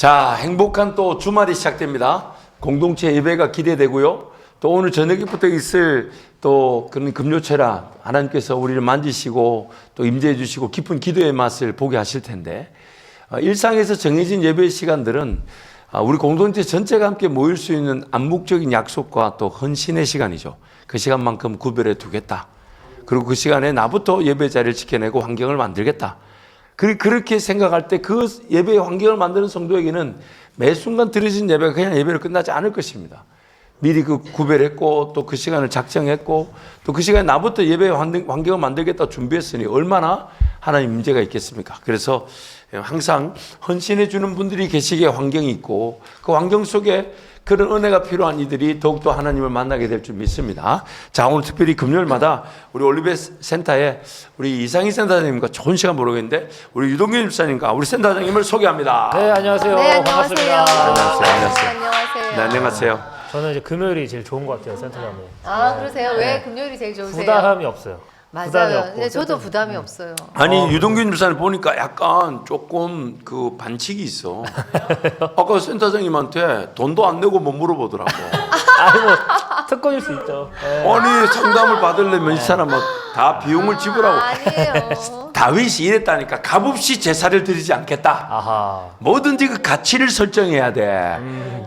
자, 행복한 또 주말이 시작됩니다. 공동체 예배가 기대되고요. 또 오늘 저녁부터 있을 또 그런 금요철학 하나님께서 우리를 만지시고 또 임재해 주시고 깊은 기도의 맛을 보게 하실 텐데, 일상에서 정해진 예배 시간들은 우리 공동체 전체가 함께 모일 수 있는 암묵적인 약속과 또 헌신의 시간이죠. 그 시간만큼 구별해 두겠다. 그리고 그 시간에 나부터 예배 자리를 지켜내고 환경을 만들겠다. 그렇게 생각할 때 그 예배의 환경을 만드는 성도에게는 매 순간 드려진 예배가 그냥 예배로 끝나지 않을 것입니다. 미리 그 구별했고 또 그 시간을 작정했고 또 그 시간에 나부터 예배의 환경을 만들겠다 준비했으니 얼마나 하나님 임재가 있겠습니까? 그래서 항상 헌신해 주는 분들이 계시기에 환경이 있고 그 환경 속에 그런 은혜가 필요한 이들이 더욱더 하나님을 만나게 될 줄 믿습니다. 자, 오늘 특별히 금요일마다 우리 올리베 센터에 우리 이상희 센터장님과 좋은 시간 보내겠는데 우리 유동균 집사님과 우리 센터장님을 소개합니다. 네, 안녕하세요. 네, 안녕하세요. 반갑습니다. 안녕하세요. 네, 안녕하세요. 저는 이제 금요일이 제일 좋은 것 같아요, 센터장님. 아, 그러세요? 왜 금요일이 제일 좋으세요? 부담이 없어요. 부담이 맞아요. 없고, 근데 저도 부담이 없어요. 아니 유동균 집사님 보니까 약간 조금 그 반칙이 있어. 아까 센터장님한테 돈도 안 내고 못 물어보더라고. 아니 뭐 특권일 수 있죠. 네. 아니 상담을 받으려면 이 사람은 다 비용을 지불하고. 아니에요. 다윗이 이랬다니까. 값없이 제사를 드리지 않겠다. 아하. 뭐든지 그 가치를 설정해야 돼.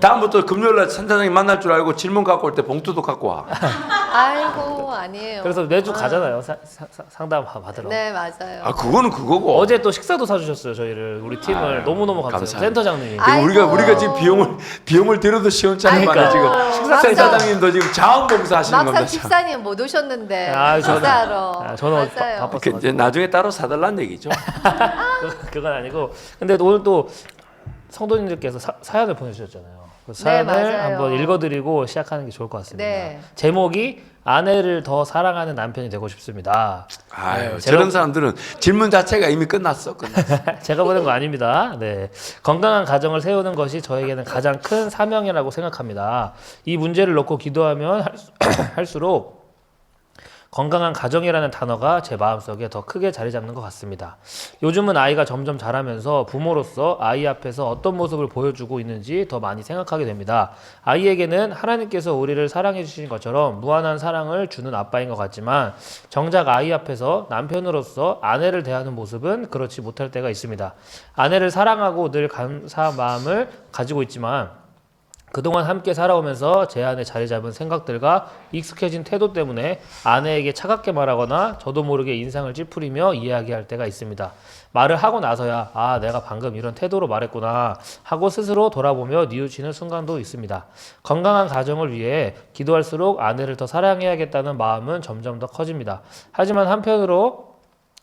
다음부터 금요일날 센터장님 만날 줄 알고 질문 갖고 올 때 봉투도 갖고 와. 아이고, 아니에요. 그래서 매주 가잖아요, 상담 받으러. 네, 맞아요. 아 그거는 그거고. 어제 또 식사도 사주셨어요, 저희를. 우리 팀을. 너무너무 감사해요. 감사합니다. 센터장님이. 아이고. 우리가 지금 비용을 들여도 시원찮지만 지금 센터장님도 지금 자원봉사 하시는 막상 겁니다. 집사님 못 오셨는데 아, 식사하러. 저는 맞아요. 바빴어요. 이제 나중에 따로 사달라는 얘기죠. 그건 아니고. 근데 오늘 또 성도님들께서 사연을 보내주셨잖아요. 그 사연을 맞아요. 한번 읽어드리고 시작하는 게 좋을 것 같습니다. 네. 제목이 아내를 더 사랑하는 남편이 되고 싶습니다. 아유, 네, 저런 사람들은 질문 자체가 이미 끝났어. 제가 보낸 거 아닙니다. 네. 건강한 가정을 세우는 것이 저에게는 가장 큰 사명이라고 생각합니다. 이 문제를 놓고 기도하면 할수록 건강한 가정이라는 단어가 제 마음속에 더 크게 자리 잡는 것 같습니다. 요즘은 아이가 점점 자라면서 부모로서 아이 앞에서 어떤 모습을 보여주고 있는지 더 많이 생각하게 됩니다. 아이에게는 하나님께서 우리를 사랑해 주신 것처럼 무한한 사랑을 주는 아빠인 것 같지만 정작 아이 앞에서 남편으로서 아내를 대하는 모습은 그렇지 못할 때가 있습니다. 아내를 사랑하고 늘 감사한 마음을 가지고 있지만 그동안 함께 살아오면서 제 안에 자리 잡은 생각들과 익숙해진 태도 때문에 아내에게 차갑게 말하거나 저도 모르게 인상을 찌푸리며 이야기할 때가 있습니다. 말을 하고 나서야 아 내가 방금 이런 태도로 말했구나 하고 스스로 돌아보며 뉘우치는 순간도 있습니다. 건강한 가정을 위해 기도할수록 아내를 더 사랑해야겠다는 마음은 점점 더 커집니다. 하지만 한편으로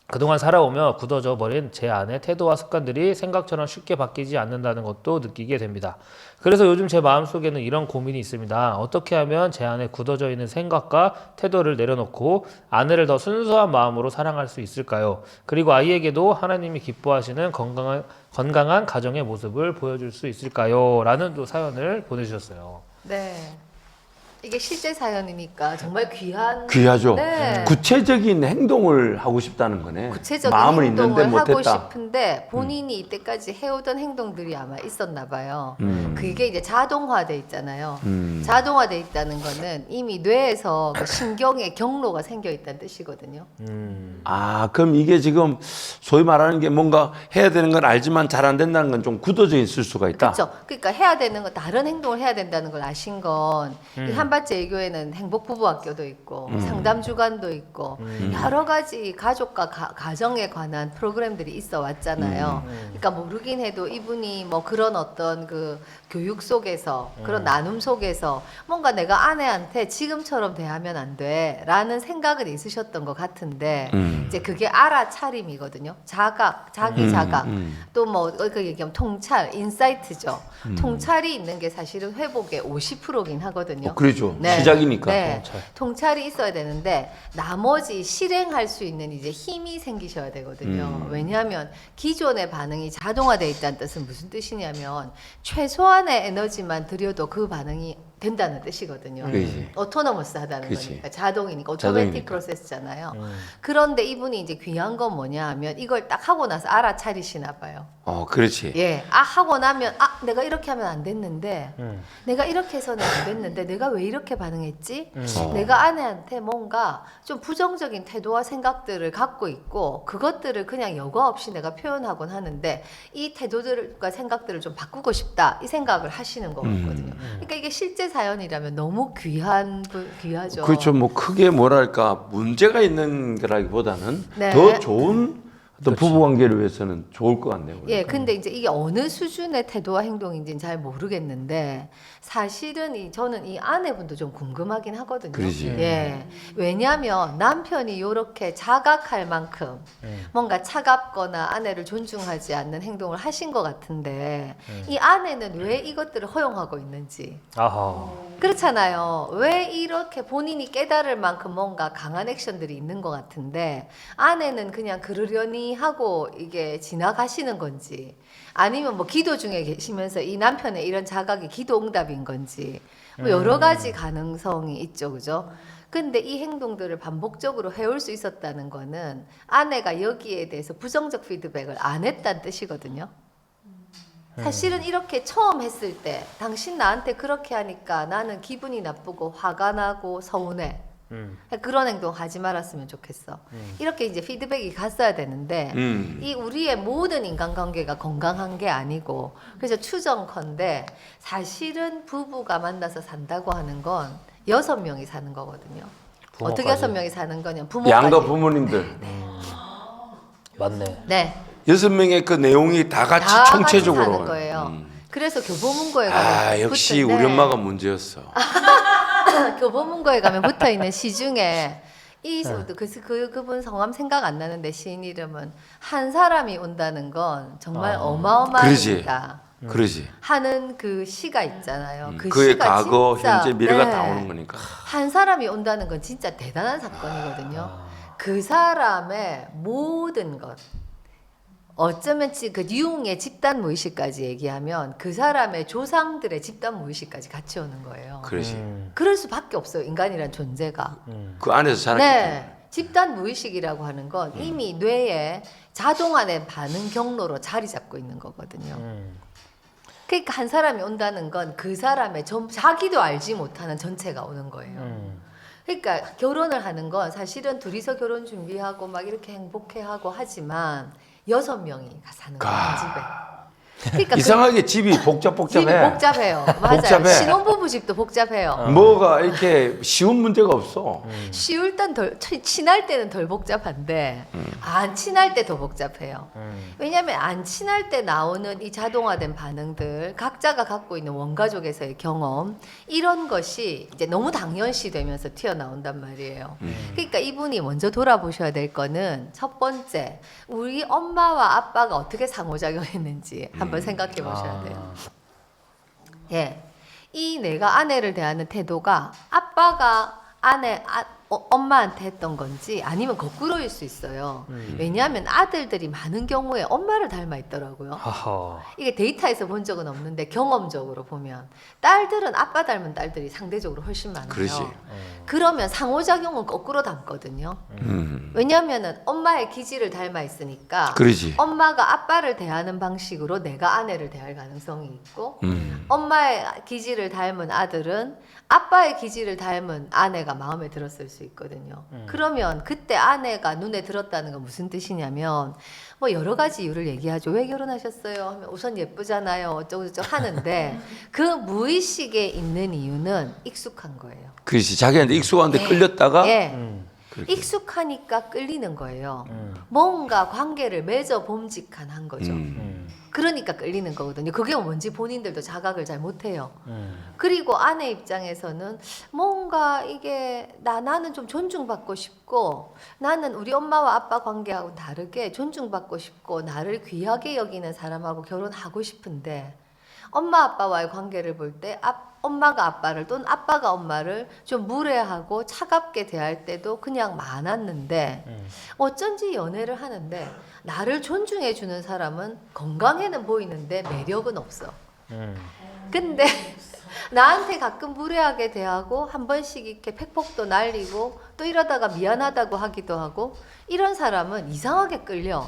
그동안 살아오며 굳어져 버린 제 안의 태도와 습관들이 생각처럼 쉽게 바뀌지 않는다는 것도 느끼게 됩니다. 그래서 요즘 제 마음속에는 이런 고민이 있습니다. 어떻게 하면 제 안에 굳어져 있는 생각과 태도를 내려놓고 아내를 더 순수한 마음으로 사랑할 수 있을까요? 그리고 아이에게도 하나님이 기뻐하시는 건강한 가정의 모습을 보여줄 수 있을까요? 라는 또 사연을 보내주셨어요. 네. 이게 실제 사연이니까 정말 귀하죠. 네. 구체적인 행동을 하고 싶다는 거네. 구체적인 마음은 있는데 행동을 하고 못했다. 싶은데 본인이 이때까지 해오던 행동들이 아마 있었나 봐요. 그게 이제 자동화돼 있잖아요. 자동화돼 있다는 거는 이미 뇌에서 그 신경의 경로가 생겨 있다는 뜻이거든요. 아, 그럼 이게 지금 소위 말하는 게 뭔가 해야 되는 건 알지만 잘 안 된다는 건 좀 굳어져 있을 수가 있다. 그렇죠. 그러니까 해야 되는 거 다른 행동을 해야 된다는 걸 아신 건 이 한밭제일교회는 행복부부학교도 있고 상담주간도 있고 여러 가지 가족과 가정에 관한 프로그램들이 있어 왔잖아요. 그러니까 모르긴 해도 이분이 뭐 그런 어떤 그 교육 속에서 그런 나눔 속에서 뭔가 내가 아내한테 지금처럼 대하면 안 돼라는 생각은 있으셨던 것 같은데 이제 그게 알아차림이거든요. 자기 자각 또 뭐 그 얘기하면 통찰, 인사이트죠. 통찰이 있는 게 사실은 회복의 50%긴 하거든요. 그렇죠. 시작이니까. 네. 통찰이 있어야 되는데 나머지 실행할 수 있는 이제 힘이 생기셔야 되거든요. 왜냐하면 기존의 반응이 자동화돼 있다는 뜻은 무슨 뜻이냐면 최소한의 에너지만 들여도 그 반응이 된다는 뜻이거든요. 그지. 오토노머스 하다는 그치. 거니까 자동이니까 오토매틱 자동이니까. 프로세스잖아요. 그런데 이분이 이제 귀한 건 뭐냐 하면 이걸 딱 하고 나서 알아차리시나 봐요. 그렇지. 예, 하고 나면 내가 이렇게 하면 안 됐는데 내가 이렇게 해서는 안 됐는데 내가 왜 이렇게 반응했지? 내가 아내한테 뭔가 좀 부정적인 태도와 생각들을 갖고 있고 그것들을 그냥 여과 없이 내가 표현하곤 하는데 이 태도들과 생각들을 좀 바꾸고 싶다 이 생각을 하시는 거거든요. 그러니까 이게 실제 사연이라면 너무 귀하죠. 그렇죠. 뭐 크게 뭐랄까 문제가 있는 거라기보다는 네. 더 좋은 어떤 부부 관계를 위해서는 좋을 것 같네요. 예, 근데 이제 이게 어느 수준의 태도와 행동인지는 잘 모르겠는데 사실은 저는 이 아내분도 좀 궁금하긴 하거든요. 그러지. 예, 왜냐하면 남편이 이렇게 자각할 만큼 뭔가 차갑거나 아내를 존중하지 않는 행동을 하신 것 같은데 이 아내는 왜 이것들을 허용하고 있는지. 아하. 그렇잖아요. 왜 이렇게 본인이 깨달을 만큼 뭔가 강한 액션들이 있는 것 같은데 아내는 그냥 그러려니 하고 이게 지나가시는 건지 아니면 뭐 기도 중에 계시면서 이 남편의 이런 자각이 기도 응답인 건지 뭐 여러 가지 가능성이 있죠. 그죠? 근데 이 행동들을 반복적으로 해올 수 있었다는 거는 아내가 여기에 대해서 부정적 피드백을 안 했다는 뜻이거든요. 사실은 이렇게 처음 했을 때 당신 나한테 그렇게 하니까 나는 기분이 나쁘고 화가 나고 서운해. 그런 행동 하지 말았으면 좋겠어. 이렇게 이제 피드백이 갔어야 되는데 이 우리의 모든 인간관계가 건강한 게 아니고 그래서 추정컨대 사실은 부부가 만나서 산다고 하는 건 6명이 사는 거거든요. 부모까지. 어떻게 6명이 사는 거냐? 부모까지. 양가 부모님들 맞네. 네. 6명의 그 내용이 다 같이 다 총체적으로 같이 사는 거예요. 그래서 교보문고에 가면 역시 붙은데 우리 엄마가 문제였어. 교보문고에 가면 붙어 있는 시 중에 그분 성함 생각 안 나는데 시인 이름은 한 사람이 온다는 건 정말 어마어마합니다. 그러지. 하는 그 시가 있잖아요. 그 그의 시가 과거, 진짜, 현재, 미래가 네. 다 오는 거니까. 한 사람이 온다는 건 진짜 대단한 사건이거든요. 그 사람의 모든 것. 어쩌면 그 유흥의 집단 무의식까지 얘기하면 그 사람의 조상들의 집단 무의식까지 같이 오는 거예요. 그러지. 그럴 수밖에 없어요. 인간이란 존재가. 그 안에서 자랐기 때문에. 네. 집단 무의식이라고 하는 건 이미 뇌에 자동화된 반응 경로로 자리 잡고 있는 거거든요. 그러니까 한 사람이 온다는 건 그 사람의 자기도 알지 못하는 전체가 오는 거예요. 그러니까 결혼을 하는 건 사실은 둘이서 결혼 준비하고 막 이렇게 행복해하고 하지만 6명이 사는 거예요. 한 집에. 그러니까 이상하게 집이 복잡해. 집이 복잡해요. 맞아요. 복잡해. 신혼부부 집도 복잡해요. 뭐가 이렇게 쉬운 문제가 없어. 쉬울 땐 친할 때는 덜 복잡한데 안 친할 때 더 복잡해요. 왜냐하면 안 친할 때 나오는 이 자동화된 반응들 각자가 갖고 있는 원가족에서의 경험 이런 것이 이제 너무 당연시 되면서 튀어나온단 말이에요. 그러니까 이분이 먼저 돌아보셔야 될 거는 첫 번째 우리 엄마와 아빠가 어떻게 상호작용했는지 한번 생각해 보셔야 돼요. 예. 이 내가 아내를 대하는 태도가 아빠가 엄마한테 했던 건지 아니면 거꾸로일 수 있어요. 왜냐하면 아들들이 많은 경우에 엄마를 닮아 있더라고요. 하하. 이게 데이터에서 본 적은 없는데 경험적으로 보면 딸들은 아빠 닮은 딸들이 상대적으로 훨씬 많아요. 그러지. 그러면 상호작용은 거꾸로 닮거든요. 왜냐하면 엄마의 기질을 닮아 있으니까 그러지. 엄마가 아빠를 대하는 방식으로 내가 아내를 대할 가능성이 있고 엄마의 기질을 닮은 아들은 아빠의 기질을 닮은 아내가 마음에 들었을 수 있거든요. 그러면 그때 아내가 눈에 들었다는 건 무슨 뜻이냐면 뭐 여러 가지 이유를 얘기하죠. 왜 결혼하셨어요? 하면 우선 예쁘잖아요. 어쩌고저쩌고 하는데 그 무의식에 있는 이유는 익숙한 거예요. 그렇지. 자기한테 익숙한데 끌렸다가 예. 그렇게. 익숙하니까 끌리는 거예요. 뭔가 관계를 맺어 봄직한 거죠. 그러니까 끌리는 거거든요. 그게 뭔지 본인들도 자각을 잘 못해요. 그리고 아내 입장에서는 뭔가 이게 나는 좀 존중받고 싶고 나는 우리 엄마와 아빠 관계하고 다르게 존중받고 싶고 나를 귀하게 여기는 사람하고 결혼하고 싶은데 엄마 아빠와의 관계를 볼 때 엄마가 아빠를 또는 아빠가 엄마를 좀 무례하고 차갑게 대할 때도 그냥 많았는데 어쩐지 연애를 하는데 나를 존중해 주는 사람은 건강해는 보이는데 매력은 없어. 근데 나한테 가끔 무례하게 대하고 한 번씩 이렇게 팩폭도 날리고 또 이러다가 미안하다고 하기도 하고 이런 사람은 이상하게 끌려.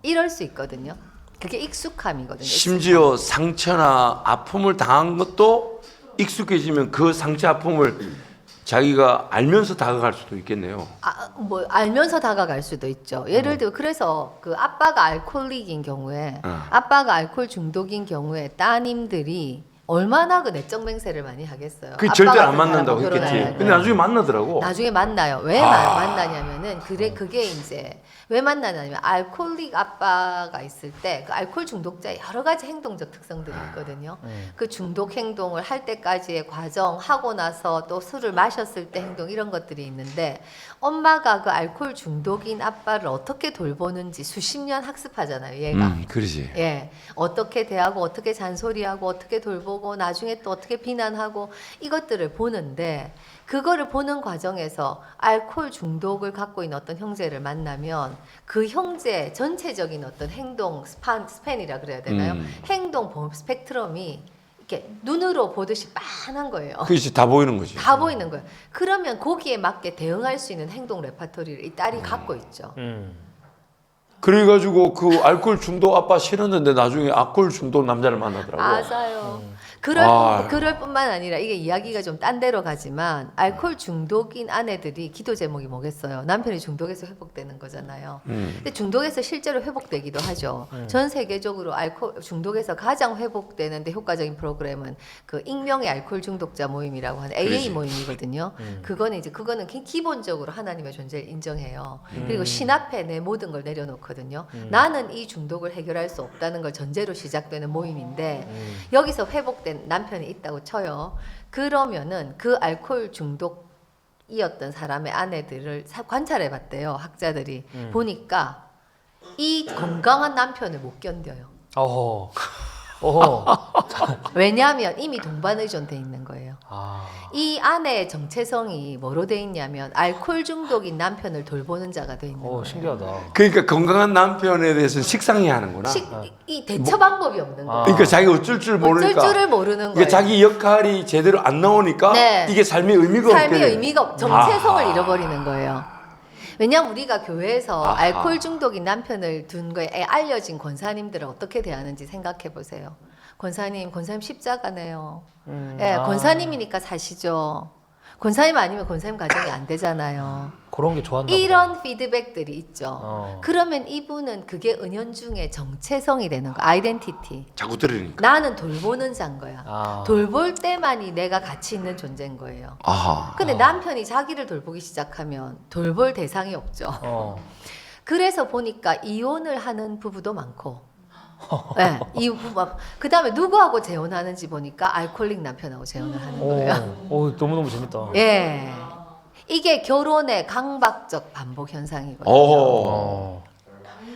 이럴 수 있거든요. 그게 익숙함이거든요. 심지어 상처나 아픔을 당한 것도 익숙해지면 그 상처 아픔을 자기가 알면서 다가갈 수도 있겠네요. 뭐 알면서 다가갈 수도 있죠. 예를 들어 그래서 그 아빠가 알코올릭인 경우에 아빠가 알코올 중독인 경우에 따님들이 얼마나 그 내적 맹세를 많이 하겠어요. 그 아빠 절대 안 같은 만난다고 사람하고 했겠지. 결혼하면. 근데 나중에 만나더라고. 나중에 만나요. 왜 만나냐면은 그게 이제 왜 만나냐면 알코올릭 아빠가 있을 때 그 알코올 중독자의 여러 가지 행동적 특성들이 있거든요. 그 중독 행동을 할 때까지의 과정, 하고 나서 또 술을 마셨을 때 행동 이런 것들이 있는데 엄마가 그 알코올 중독인 아빠를 어떻게 돌보는지 수십 년 학습하잖아요. 얘가. 그러지. 예, 어떻게 대하고 어떻게 잔소리하고 어떻게 돌보고 나중에 또 어떻게 비난하고 이것들을 보는데 그거를 보는 과정에서 알코올 중독을 갖고 있는 어떤 형제를 만나면 그 형제 전체적인 어떤 행동 스팬이라 그래야 되나요? 행동 스펙트럼이 이렇게 눈으로 보듯이 빤한 거예요. 그렇지, 다 보이는 거지. 다 보이는 거예요. 그러면 거기에 맞게 대응할 수 있는 행동 레파토리를 이 딸이 갖고 있죠. 그래가지고 그 알코올 중독 아빠 싫었는데 나중에 알코올 중독 남자를 만나더라고. 맞아요. 그럴 뿐만 아니라 이게 이야기가 좀 딴 데로 가지만 알코올 중독인 아내들이 기도 제목이 뭐겠어요? 남편이 중독에서 회복되는 거잖아요. 근데 중독에서 실제로 회복되기도 하죠. 전 세계적으로 알코올 중독에서 가장 회복되는데 효과적인 프로그램은 그 익명의 알코올 중독자 모임이라고 하는 AA 그렇지. 모임이거든요. 그거는 기본적으로 하나님의 존재를 인정해요. 그리고 신 앞에 내 모든 걸 내려놓거든요. 나는 이 중독을 해결할 수 없다는 걸 전제로 시작되는 모임인데 여기서 회복된 남편이 있다고 쳐요. 그러면은 그 알코올 중독이었던 사람의 아내들을 관찰해 봤대요. 학자들이. 보니까 이 건강한 남편을 못 견뎌요. 어허. 왜냐하면 이미 동반 의존돼 있는 거예요. 아. 이 아내의 정체성이 뭐로 돼 있냐면 알코올 중독인 남편을 돌보는 자가 돼 있는 거예요. 신기하다. 그러니까 건강한 남편에 대해서는 식상해 하는구나. 이 대처 방법이 없는 거예요. 그러니까 자기가 어쩔 줄 모르니까. 어쩔 줄을 모르는 그러니까 거예요. 자기 역할이 제대로 안 나오니까 네. 이게 삶의 의미가 없게 삶의 돼. 의미가 정체성을 잃어버리는 거예요. 왜냐하면 우리가 교회에서 알코올 중독인 남편을 둔 거에 알려진 권사님들을 어떻게 대하는지 생각해 보세요. 권사님 십자가네요. 예, 권사님이니까 사시죠. 권사님 아니면 권사님 가정이 안 되잖아요. 그런 게 좋았나 이런 피드백들이 있죠. 그러면 이분은 그게 은연중에 정체성이 되는 거야. 아이덴티티. 자꾸 들으니까. 나는 돌보는 자인 거야. 돌볼 때만이 내가 가치 있는 존재인 거예요. 아하. 근데 남편이 자기를 돌보기 시작하면 돌볼 대상이 없죠. 그래서 보니까 이혼을 하는 부부도 많고 네, 이 부부 그다음에 누구하고 재혼하는지 보니까 알코올릭 남편하고 재혼을 하는 거예요. 너무너무 재밌다. 예. 이게 결혼의 강박적 반복 현상이거든요. 오.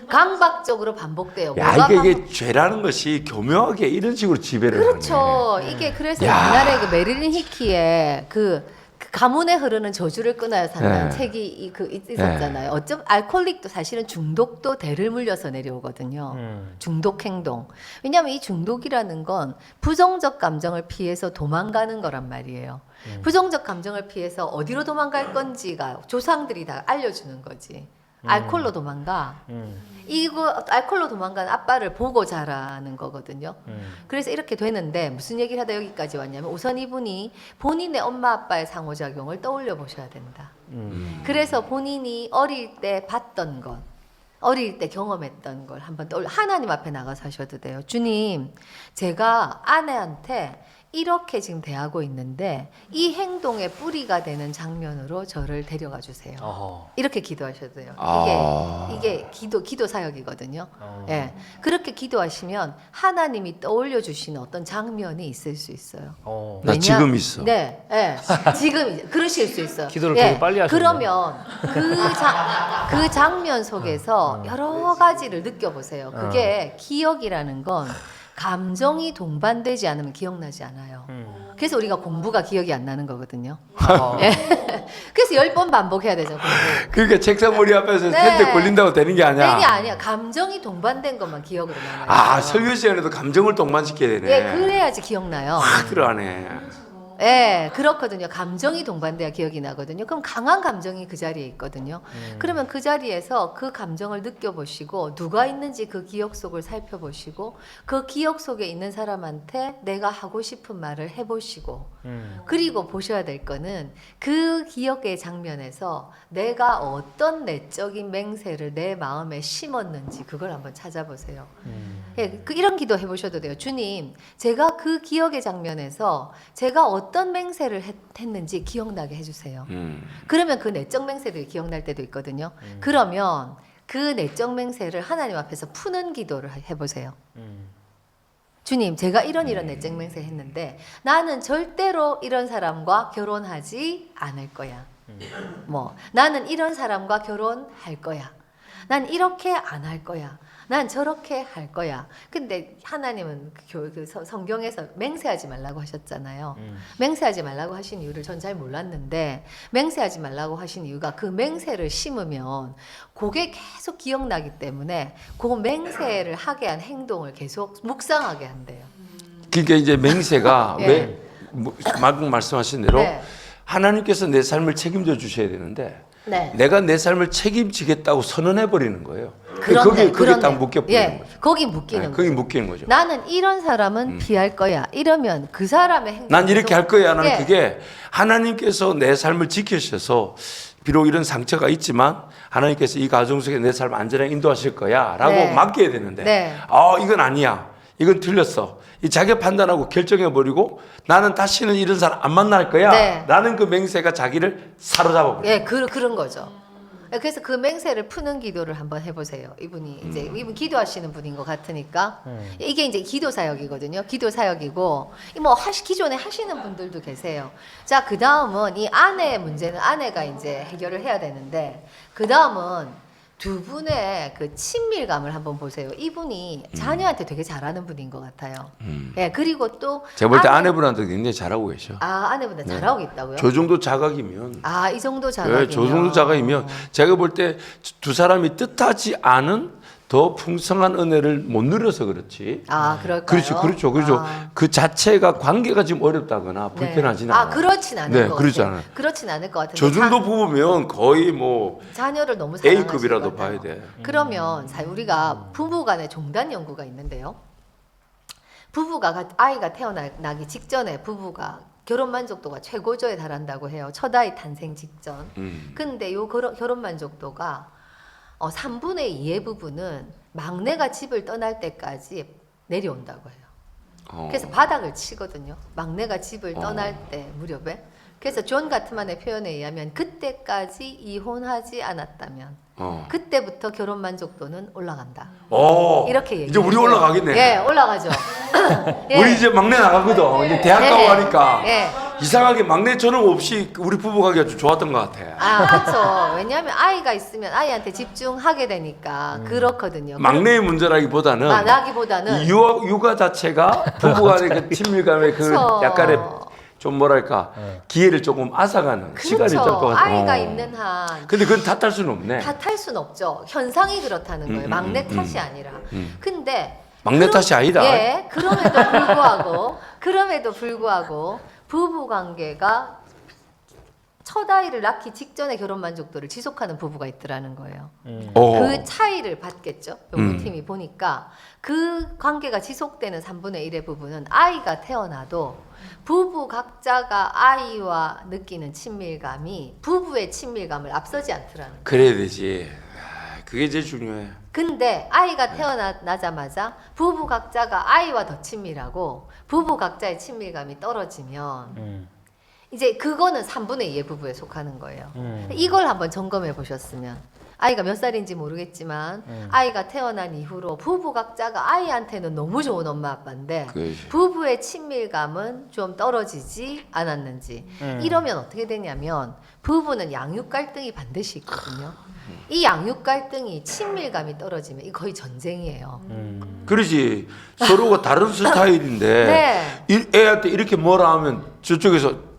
강박적으로 반복돼요. 야, 뭐가 이게 죄라는 것이 교묘하게 이런 식으로 지배를 그렇죠. 이게 그래서 옛날에 그 메릴린 히키의 그 가문에 흐르는 저주를 끊어야 산다는 네. 책이 있었잖아요. 어쩜 알코올릭도 사실은 중독도 대를 물려서 내려오거든요. 중독 행동. 왜냐하면 이 중독이라는 건 부정적 감정을 피해서 도망가는 거란 말이에요. 부정적 감정을 피해서 어디로 도망갈 건지가 조상들이 다 알려주는 거지. 알코올로 도망가. 이거 알코올로 도망간 아빠를 보고 자라는 거거든요. 그래서 이렇게 되는데 무슨 얘기를 하다 여기까지 왔냐면 우선 이분이 본인의 엄마 아빠의 상호작용을 떠올려 보셔야 된다. 그래서 본인이 어릴 때 봤던 것, 어릴 때 경험했던 걸 한번 하나님 앞에 나가서 하셔도 돼요. 주님, 제가 아내한테 이렇게 지금 대하고 있는데 이 행동의 뿌리가 되는 장면으로 저를 데려가 주세요. 이렇게 기도하셔도 돼요. 이게 기도 사역이거든요. 예, 그렇게 기도하시면 하나님이 떠올려 주시는 어떤 장면이 있을 수 있어요. 나 지금 있어. 네, 지금 그러실 수 있어요. 기도를 되게 빨리 하시네. 그러면 그 장면 속에서 여러 가지를 느껴보세요. 그게 기억이라는 건 감정이 동반되지 않으면 기억나지 않아요. 그래서 우리가 공부가 기억이 안 나는 거거든요. 어. 예. 그래서 10번 반복해야 되죠. 공부. 그러니까 책상 머리 앞에서 네. 텐데 걸린다고 되는 게 아니야. 이게 아니야. 감정이 동반된 것만 기억으로 남아요. 아, 설교 시간에도 감정을 동반시켜야 되네. 예, 그래야지 기억나요. 확 들어가네. 예, 그렇거든요. 감정이 동반돼야 기억이 나거든요. 그럼 강한 감정이 그 자리에 있거든요. 그러면 그 자리에서 그 감정을 느껴보시고 누가 있는지 그 기억 속을 살펴보시고 그 기억 속에 있는 사람한테 내가 하고 싶은 말을 해보시고 그리고 보셔야 될 거는 그 기억의 장면에서 내가 어떤 내적인 맹세를 내 마음에 심었는지 그걸 한번 찾아보세요. 예, 이런 기도 해보셔도 돼요. 주님, 제가 그 기억의 장면에서 제가 어떤 맹세를 했는지 기억나게 해주세요. 그러면 그 내적 맹세들이 기억날 때도 있거든요. 그러면 그 내적 맹세를 하나님 앞에서 푸는 기도를 해보세요. 주님, 제가 이런 내적 맹세 했는데 나는 절대로 이런 사람과 결혼하지 않을 거야. 뭐 나는 이런 사람과 결혼할 거야. 난 이렇게 안 할 거야. 난 저렇게 할 거야. 근데 하나님은 성경에서 맹세하지 말라고 하셨잖아요. 맹세하지 말라고 하신 이유를 전 잘 몰랐는데 맹세하지 말라고 하신 이유가 그 맹세를 심으면 그게 계속 기억나기 때문에 그 맹세를 하게 한 행동을 계속 묵상하게 한대요. 그러니까 이제 맹세가 예. 왜 방금 말씀하신 대로 네. 하나님께서 내 삶을 책임져 주셔야 되는데 네. 내가 내 삶을 책임지겠다고 선언해 버리는 거예요. 그렇네, 거기에 딱 그렇네. 묶여 버리는 예, 거죠. 거기 묶이는 네, 거기 거죠. 묶이는 거죠. 나는 이런 사람은 피할 거야. 이러면 그 사람의 행동. 난 이렇게 할 거야. 나는 예. 그게 하나님께서 내 삶을 지키셔서 비록 이런 상처가 있지만 하나님께서 이 가정 속에 내 삶을 안전하게 인도하실 거야 라고 네. 맡겨야 되는데 네. 이건 아니야. 이건 틀렸어. 이 자기 판단하고 결정해버리고 나는 다시는 이런 사람 안 만날 거야. 네. 라는 그 맹세가 자기를 사로잡아버려요. 예, 그런 거죠. 그래서 그 맹세를 푸는 기도를 한번 해보세요. 이분이 이제 이분 기도하시는 분인 것 같으니까 이게 이제 기도 사역이거든요. 기도 사역이고 뭐 기존에 하시는 분들도 계세요. 자, 그 다음은 이 아내의 문제는 아내가 이제 해결을 해야 되는데 그 다음은 두 분의 그 친밀감을 한번 보세요. 이분이 자녀한테 되게 잘하는 분인 것 같아요. 예, 그리고 또 제가 볼 때 아내분한테 굉장히 잘하고 계셔. 아내보다 잘하고 있다고요? 저 정도 자각이면 이 정도 자각이면. 네, 저 정도 자각이면 제가 볼 때 두 사람이 뜻하지 않은 더 풍성한 은혜를 못 누려서 그렇지. 그럴까요? 그렇죠. 그 자체가 관계가 지금 어렵다거나 불편하진 않아요. 그렇진 않을 네, 것 그렇지 같아요. 않아요. 그렇진 않을 것 같은데. 저 정도 부부면 거의 뭐 자녀를 너무 사랑하실 A급이라도 것 같아요. 봐야 돼. 그러면 우리가 부부간의 종단 연구가 있는데요. 부부가 아이가 태어나기 직전에 부부가 결혼 만족도가 최고조에 달한다고 해요. 첫 아이 탄생 직전. 근데 요 결혼 만족도가 3분의 2의 부부는 막내가 집을 떠날 때까지 내려온다고 해요. 그래서 바닥을 치거든요. 막내가 집을 떠날 때 무렵에. 그래서 존 가트만의 표현에 의하면 그때까지 이혼하지 않았다면 그때부터 결혼 만족도는 올라간다. 이렇게 얘기해요. 이제 우리 올라가겠네. 예, 올라가죠. 예. 우리 이제 막내 나가거든. 이제 대학 가고 예. 하니까 예. 이상하게 막내 저녁 없이 우리 부부 가기가 좀 좋았던 것 같아. 그렇죠. 왜냐하면 아이가 있으면 아이한테 집중하게 되니까 그렇거든요. 막내의 문제라기보다는 나기보다는 이 육아 자체가 부부간의 그 친밀감의 그 그쵸. 약간의 좀 뭐랄까 기회를 조금 앗아가는 시간이 될 것 그렇죠. 같아요. 아이가 있는 한 근데 그건 탓할 수는 없네. 탓할 순 없죠. 현상이 그렇다는 거예요. 막내 탓이 아니라. 근데 막내 탓이 아니다. 예, 그럼에도 불구하고 부부 관계가 첫 아이를 낳기 직전에 결혼 만족도를 지속하는 부부가 있더라는 거예요. 그 차이를 봤겠죠. 연구팀이 보니까 그 관계가 지속되는 3분의 1의 부부는 아이가 태어나도 부부 각자가 아이와 느끼는 친밀감이 부부의 친밀감을 앞서지 않더라는 거예요. 그래야 되지. 그게 제일 중요해. 근데 아이가 태어나자마자 부부 각자가 아이와 더 친밀하고 부부 각자의 친밀감이 떨어지면 이제 그거는 3분의 2의 부부에 속하는 거예요. 이걸 한번 점검해 보셨으면 아이가 몇 살인지 모르겠지만 아이가 태어난 이후로 부부 각자가 아이한테는 너무 좋은 엄마 아빠인데 그렇지. 부부의 친밀감은 좀 떨어지지 않았는지 이러면 어떻게 되냐면 부부는 양육 갈등이 반드시 있거든요. 이 양육 갈등이 친밀감이 떨어지면 이 거의 전쟁이에요. 그러지. 서로가 다른 스타일인데 네. 애한테 이렇게 뭐라 하면 저쪽에서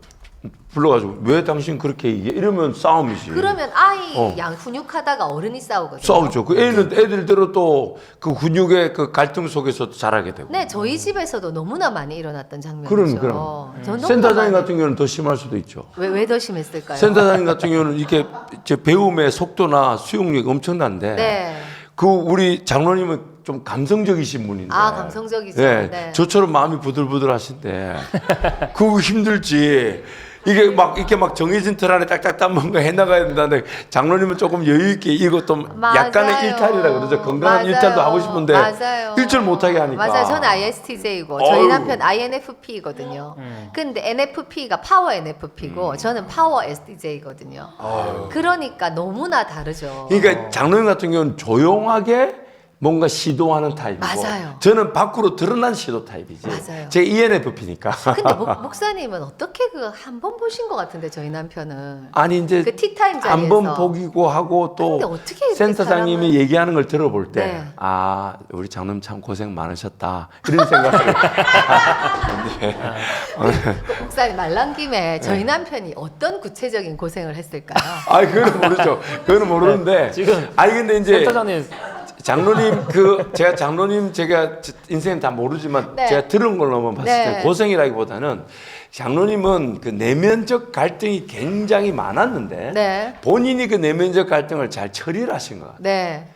불러가지고 왜 당신 그렇게 얘기해? 이러면 싸움이지. 그러면 아이 어. 양 훈육하다가 어른이 싸우거든요. 싸우죠. 그 애는 애들대로 또 그 훈육의 그 갈등 속에서 자라게 되고. 네, 저희 집에서도 너무나 많이 일어났던 장면이죠. 그럼. 저 너무나 센터장님 많이- 같은 경우는 더 심할 수도 있죠. 왜 더 심했을까요? 센터장님 같은 경우는 이게 배움의 속도나 수용력이 엄청난데 네. 그 우리 장로님은 좀 감성적이신 분인데. 아, 감성적이죠. 네. 네. 저처럼 마음이 부들부들하신데 그거 힘들지. 이게 막 이렇게 막 정해진 틀 안에 딱딱딱 뭔가 해나가야 된다는데 장로님은 조금 여유 있게 이것도 맞아요. 약간의 일탈이라 그러죠. 건강한 맞아요. 일탈도 하고 싶은데 맞아요. 일절 못하게 하니까. 맞아요. 저는 ISTJ고 저희 어휴. 남편 INFP거든요. 근데 NFP가 파워 NFP고 저는 파워 STJ거든요. 그러니까 너무나 다르죠. 그러니까 장로님 같은 경우는 조용하게 뭔가 시도하는 타입이고 맞아요. 저는 밖으로 드러난 시도 타입이지. 맞아요. 제 ENFP니까. 근데 목사님은 어떻게 그 한 번 보신 것 같은데 저희 남편은 아니 이제 그 티타임 자리에서 한 번 보기고 하고 또 근데 어떻게 이렇게 센터장님이 사람을- 얘기하는 걸 들어볼 때 네. 아 우리 장로님 참 고생 많으셨다 이런 생각을 목사님 말란 김에 네. 저희 남편이 어떤 구체적인 고생을 했을까요? 아 그건 모르죠. 그건 모르는데 지금 아니 근데 이제 센터장님 장로님 제가 장로님 제가 인생 다 모르지만 네. 제가 들은 걸로만 봤을 때 네. 고생이라기보다는 장로님은 그 내면적 갈등이 굉장히 많았는데 네. 본인이 그 내면적 갈등을 잘 처리를 하신 것 같아요. 네.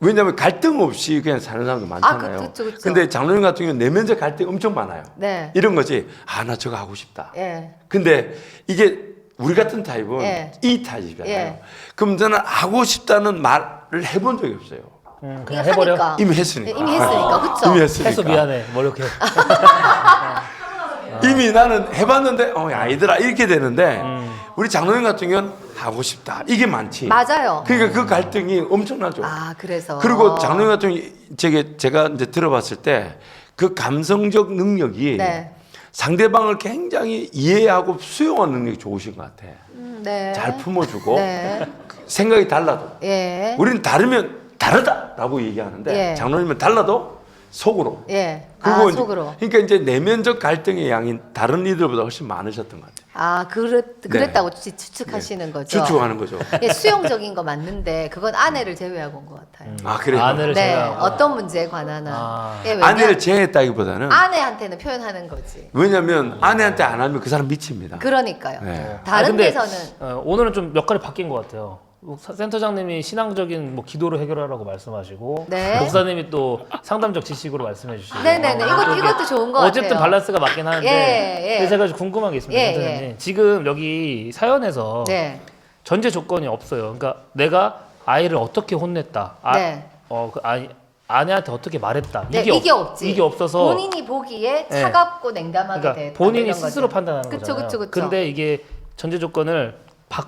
왜냐하면 갈등 없이 그냥 사는 사람도 많잖아요. 그쵸. 근데 장로님 같은 경우는 내면적 갈등이 엄청 많아요. 네. 이런 거지. 아, 나 저거 하고 싶다. 예. 근데 이게 우리 같은 타입은 예. 이 타입이잖아요. 예. 그럼 저는 하고 싶다는 말을 해본 적이 없어요. 그냥 해버려. 하니까. 이미 했으니까. 네, 이미 했으니까. 그쵸? 이미 했으니까. 해서 미안해. 뭐 이렇게. 이미 나는 해봤는데 아니더라 이렇게 되는데 우리 장로님 같은 경우는 하고 싶다 이게 많지. 맞아요. 그러니까 그 갈등이 엄청나죠. 아, 그래서. 그리고 장로님 같은 경우 제가 이제 들어봤을 때 그 감성적 능력이 네. 상대방을 굉장히 이해하고 수용하는 능력이 좋으신 것 같아. 네. 잘 품어주고 네. 생각이 달라도 예. 우리는 다르면 다르다라고 얘기하는데 예. 장로님은 달라도 속으로. 예. 그리고 아, 이제- 속으로. 그러니까 이제 내면적 갈등의 양이 다른 이들보다 훨씬 많으셨던 것 같아요. 아, 그랬다고 추측하시는 거죠. 추측하는 거죠. 예, 수용적인 거 맞는데 그건 아내를 제외하고 온 것 같아요. 아 그래요. 아내를 네, 제외하고. 어떤 문제에 관한은. 아. 예, 왜냐- 아내를 제외했다기보다는 아내한테는 표현하는 거지. 왜냐하면 아내한테 안 하면 그 사람 미칩니다. 그러니까요. 네. 다른 근데, 데서는 오늘은 좀 역할이 바뀐 것 같아요. 센터장님이 신앙적인 뭐 기도로 해결하라고 말씀하시고 네. 목사님이 또 상담적 지식으로 말씀해 주시고 네네네. 이것도 좋은 것 어쨌든 같아요. 밸런스가 맞긴 하는데 예, 예. 근데 제가 궁금한 게 있습니다. 예, 센터장님. 지금 여기 사연에서 네. 전제 조건이 없어요. 그러니까 내가 아이를 어떻게 혼냈다. 네. 아내한테 어떻게 말했다. 네, 이게 없지. 이게 없어서 본인이 보기에 네. 차갑고 냉담하게 그러니까 됐다. 본인이 이런 스스로 거죠. 판단하는 그쵸, 거잖아요. 그쵸, 그쵸. 근데 이게 전제 조건을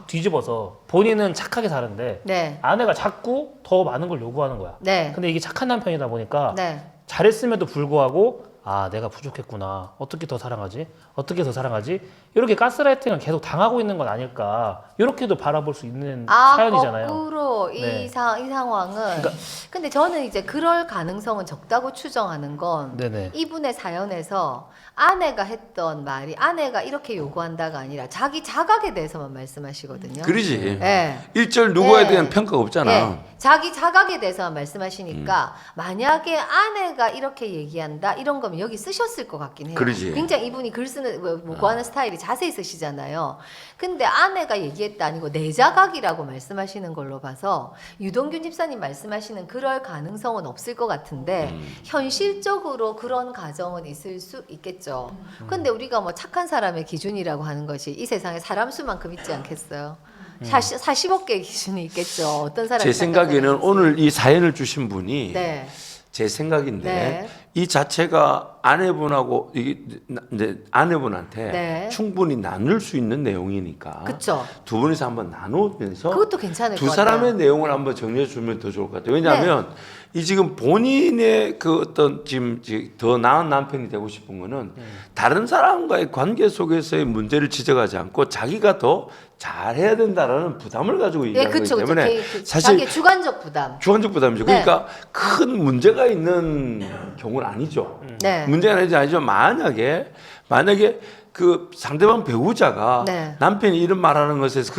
뒤집어서 본인은 착하게 사는데 네. 아내가 자꾸 더 많은 걸 요구하는 거야. 네. 근데 이게 착한 남편이다 보니까 네. 잘했음에도 불구하고 아 내가 부족했구나. 어떻게 더 사랑하지? 어떻게 더 사랑하지? 이렇게 가스라이팅을 계속 당하고 있는 건 아닐까. 이렇게도 바라볼 수 있는 사연이잖아요. 거꾸로 네. 이 상황은 근데 저는 이제 그럴 가능성은 적다고 추정하는 건 네네. 이분의 사연에서 아내가 했던 말이 아내가 이렇게 요구한다가 아니라 자기 자각에 대해서만 말씀하시거든요. 그러지. 예. 일절 누구에 예. 대한 평가가 없잖아. 예, 자기 자각에 대해서만 말씀하시니까 만약에 아내가 이렇게 얘기한다 이런 거면 여기 쓰셨을 것 같긴 해요. 그러지. 굉장히 이분이 글 쓰는 뭐 구하는 스타일이 자세히 쓰시잖아요. 근데 아내가 얘기했다 아니고 내 자각이라고 말씀하시는 걸로 봐서 유동균 집사님 말씀하시는 그럴 가능성은 없을 것 같은데 현실적으로 그런 가정은 있을 수 있겠죠. 근데 우리가 뭐 착한 사람의 기준이라고 하는 것이 이 세상에 사람 수만큼 있지 않겠어요. 40억 개의 기준이 있겠죠. 어떤 사람이 제 착한 생각에는 사람인지. 오늘 이 사연을 주신 분이 네. 제 생각인데 네. 이 자체가 아내분하고 이제 아내분한테 네. 충분히 나눌 수 있는 내용이니까 그쵸. 두 분이서 한번 나누면서 그것도 괜찮을 두 것 같아요. 사람의 내용을 한번 정리해 주면 더 좋을 것 같아요. 왜냐하면 이 지금 본인의 그 어떤 지금 더 나은 남편이 되고 싶은 거는 다른 사람과의 관계 속에서의 문제를 지적하지 않고 자기가 더 잘해야 된다라는 부담을 가지고 네, 얘기하는 그쵸, 거기 그쵸. 때문에 사실 자기의 주관적 부담. 주관적 부담이죠. 네. 그러니까 큰 문제가 있는 경우는 건 아니죠. 네. 문제가 아니죠. 만약에 그 상대방 배우자가 네. 남편이 이런 말하는 것에서